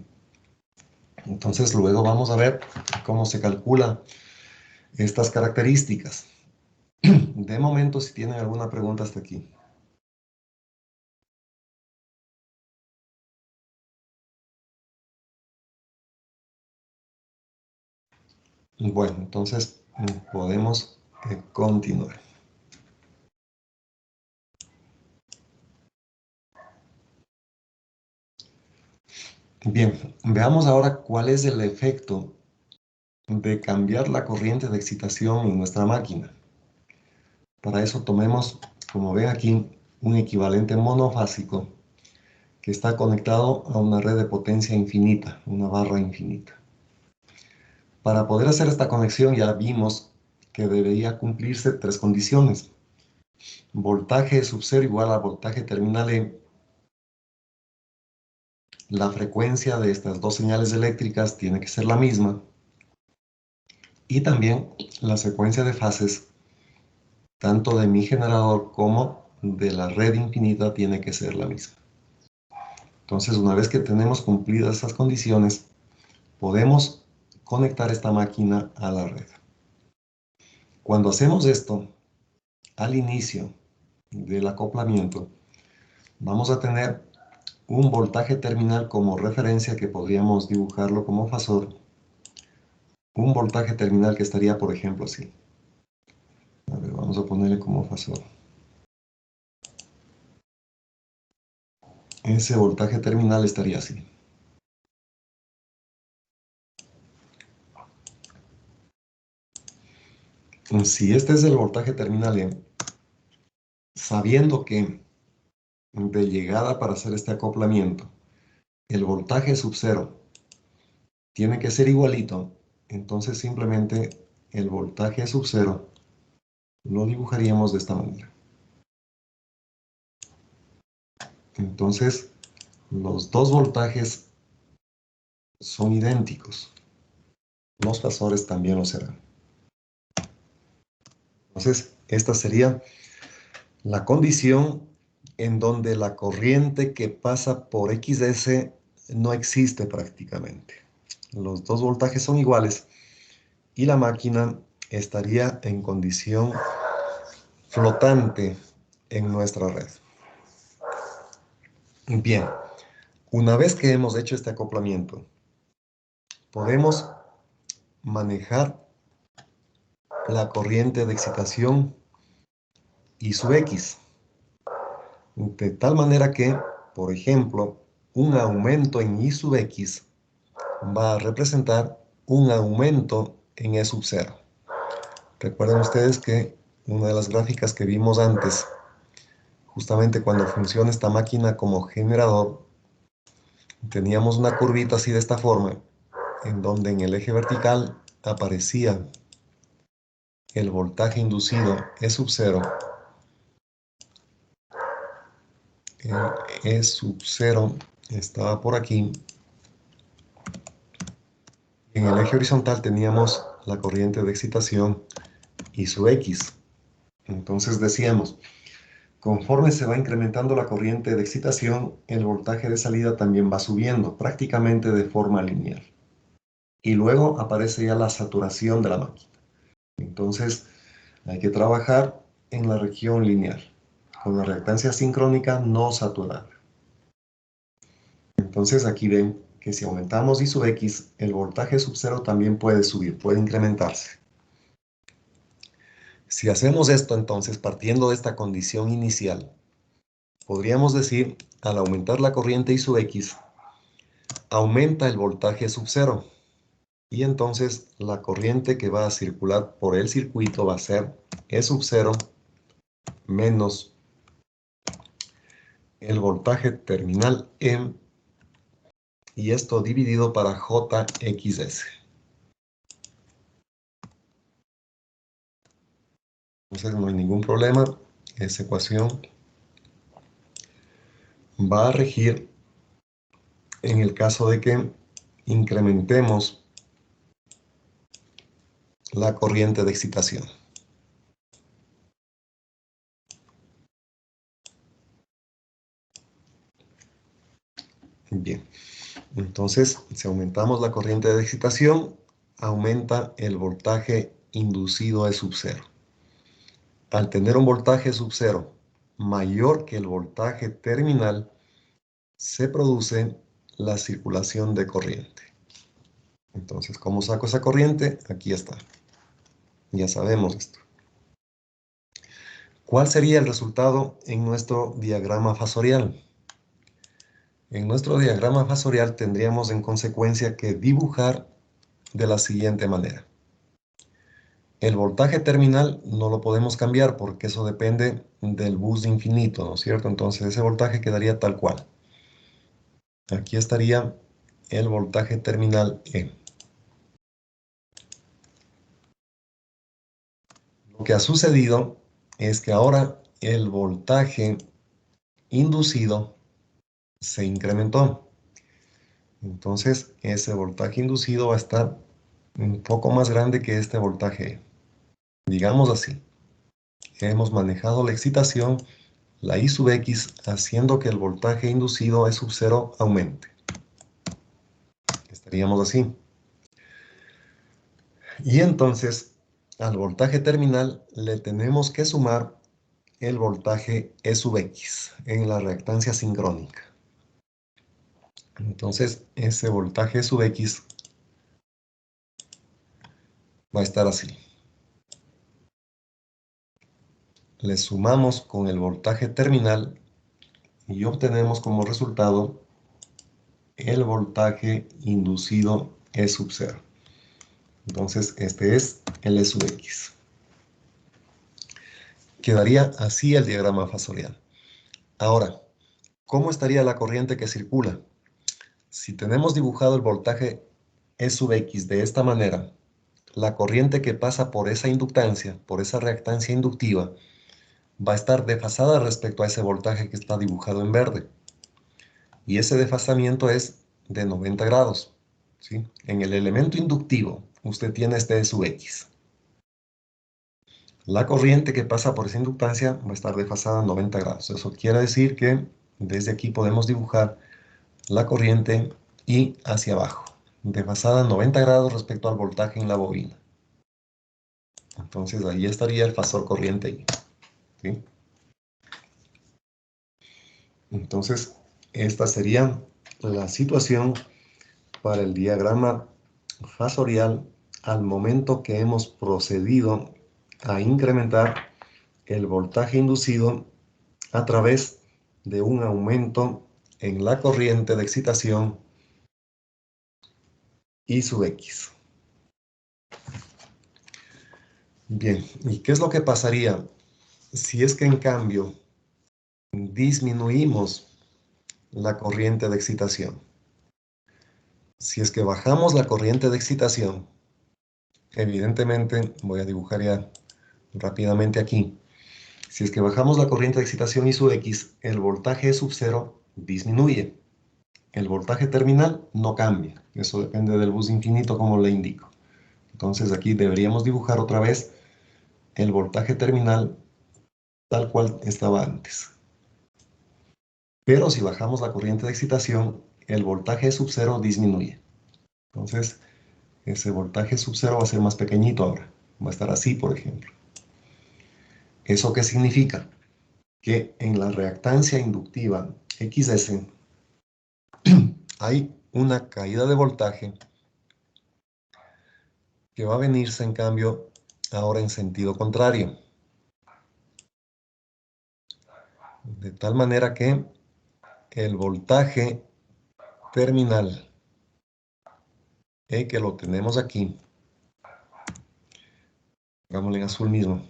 Entonces luego vamos a ver cómo se calcula estas características. De momento, si tienen alguna pregunta hasta aquí. Bueno, entonces podemos continuar. Bien, veamos ahora cuál es el efecto de cambiar la corriente de excitación en nuestra máquina. Para eso tomemos, como ven aquí, un equivalente monofásico que está conectado a una red de potencia infinita, una barra infinita. Para poder hacer esta conexión ya vimos que debería cumplirse tres condiciones. Voltaje sub 0 igual a voltaje terminal E. La frecuencia de estas dos señales eléctricas tiene que ser la misma. Y también la secuencia de fases, tanto de mi generador como de la red infinita, tiene que ser la misma. Entonces, una vez que tenemos cumplidas esas condiciones, podemos conectar esta máquina a la red. Cuando hacemos esto, al inicio del acoplamiento, vamos a tener un voltaje terminal como referencia que podríamos dibujarlo como fasor. Un voltaje terminal que estaría, por ejemplo, así. A ver, vamos a ponerle como fasor. Ese voltaje terminal estaría así. Si este es el voltaje terminal E, sabiendo que de llegada para hacer este acoplamiento, el voltaje sub 0 tiene que ser igualito, entonces simplemente el voltaje sub 0 lo dibujaríamos de esta manera. Entonces, los dos voltajes son idénticos. Los fasores también lo serán. Entonces, esta sería la condición en donde la corriente que pasa por XS no existe prácticamente. Los dos voltajes son iguales y la máquina estaría en condición flotante en nuestra red. Bien, una vez que hemos hecho este acoplamiento, podemos manejar la corriente de excitación I sub X. De tal manera que, por ejemplo, un aumento en I sub X va a representar un aumento en E sub 0. Recuerden ustedes que una de las gráficas que vimos antes, justamente cuando funciona esta máquina como generador, teníamos una curvita así de esta forma, en donde en el eje vertical aparecía el voltaje inducido E sub 0. El E sub 0 estaba por aquí. En el eje horizontal teníamos la corriente de excitación I sub X. Entonces decíamos, conforme se va incrementando la corriente de excitación, el voltaje de salida también va subiendo, prácticamente de forma lineal. Y luego aparece ya la saturación de la máquina. Entonces, hay que trabajar en la región lineal, con la reactancia sincrónica no saturada. Entonces, aquí ven que si aumentamos I sub X, el voltaje sub 0 también puede subir, puede incrementarse. Si hacemos esto, entonces, partiendo de esta condición inicial, podríamos decir, al aumentar la corriente I sub X, aumenta el voltaje sub 0. Y entonces la corriente que va a circular por el circuito va a ser E sub 0 menos el voltaje terminal E, y esto dividido para JXS. Entonces no hay ningún problema, esa ecuación va a regir en el caso de que incrementemos la corriente de excitación. Bien, entonces si aumentamos la corriente de excitación, aumenta el voltaje inducido E sub 0. al tener un voltaje sub cero mayor que el voltaje terminal, se produce la circulación de corriente. Entonces, ¿cómo saco esa corriente? Aquí está. Ya sabemos esto. ¿Cuál sería el resultado en nuestro diagrama fasorial? En nuestro diagrama fasorial tendríamos en consecuencia que dibujar de la siguiente manera. El voltaje terminal no lo podemos cambiar porque eso depende del bus infinito, ¿no es cierto? Entonces ese voltaje quedaría tal cual. Aquí estaría el voltaje terminal E. Lo que ha sucedido es que ahora el voltaje inducido se incrementó. Entonces ese voltaje inducido va a estar un poco más grande que este voltaje E. Digamos así, hemos manejado la excitación, la I sub X, haciendo que el voltaje inducido E sub 0 aumente. Estaríamos así. Y entonces, al voltaje terminal le tenemos que sumar el voltaje E sub X en la reactancia sincrónica. Entonces, ese voltaje E sub X va a estar así. Le sumamos con el voltaje terminal y obtenemos como resultado el voltaje inducido E sub 0. Entonces, este es el E sub X. Quedaría así el diagrama fasorial. Ahora, ¿cómo estaría la corriente que circula? Si tenemos dibujado el voltaje E sub X de esta manera, la corriente que pasa por esa inductancia, por esa reactancia inductiva, va a estar desfasada respecto a ese voltaje que está dibujado en verde. Y ese desfasamiento es de 90 grados. ¿Sí? En el elemento inductivo, usted tiene este E sub X. La corriente que pasa por esa inductancia va a estar desfasada a 90 grados. Eso quiere decir que desde aquí podemos dibujar la corriente I hacia abajo, desfasada a 90 grados respecto al voltaje en la bobina. Entonces ahí estaría el fasor corriente I. ¿Sí? Entonces, esta sería la situación para el diagrama fasorial al momento que hemos procedido a incrementar el voltaje inducido a través de un aumento en la corriente de excitación I sub X. Bien, ¿y qué es lo que pasaría si es que en cambio disminuimos la corriente de excitación? Si es que bajamos la corriente de excitación, evidentemente, voy a dibujar ya rápidamente aquí. Si es que bajamos la corriente de excitación I sub X, el voltaje E sub 0 disminuye. El voltaje terminal no cambia. Eso depende del bus infinito, como le indico. Entonces aquí deberíamos dibujar otra vez el voltaje terminal tal cual estaba antes. Pero si bajamos la corriente de excitación, el voltaje E sub 0 disminuye. Entonces, ese voltaje sub 0 va a ser más pequeñito ahora. Va a estar así, por ejemplo. ¿Eso qué significa? Que en la reactancia inductiva XS hay una caída de voltaje que va a venirse, en cambio, ahora en sentido contrario. De tal manera que el voltaje terminal, que lo tenemos aquí, hagámoslo en azul mismo,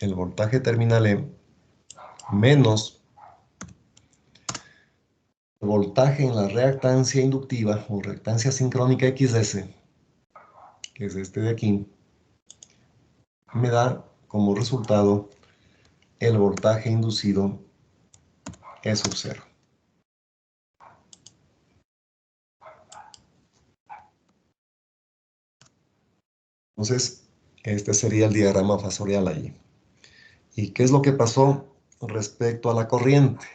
el voltaje terminal E menos el voltaje en la reactancia inductiva o reactancia sincrónica XS, que es este de aquí, me da como resultado el voltaje inducido E sub 0. Entonces, este sería el diagrama fasorial allí. ¿Y qué es lo que pasó respecto a la corriente?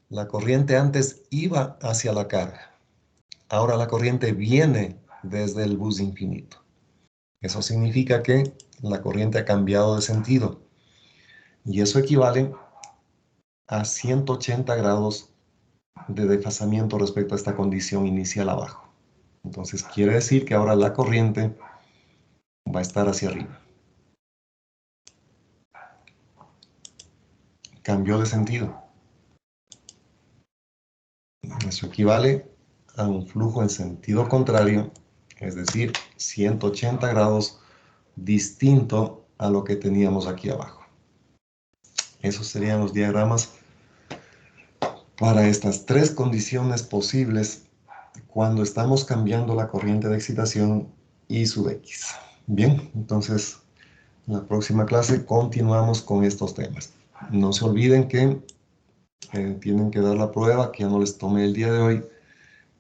La corriente antes iba hacia la carga. Ahora la corriente viene desde el bus infinito. Eso significa que la corriente ha cambiado de sentido. Y eso equivale a 180 grados de desfasamiento respecto a esta condición inicial abajo. Entonces quiere decir que ahora la corriente va a estar hacia arriba. Cambió de sentido. Eso equivale a un flujo en sentido contrario, es decir, 180 grados distinto a lo que teníamos aquí abajo. Esos serían los diagramas para estas tres condiciones posibles cuando estamos cambiando la corriente de excitación I sub X. Bien, entonces en la próxima clase continuamos con estos temas. No se olviden que tienen que dar la prueba que ya no les tomé el día de hoy.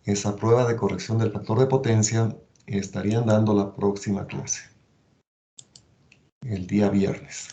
Esa prueba de corrección del factor de potencia estarían dando la próxima clase, el día viernes.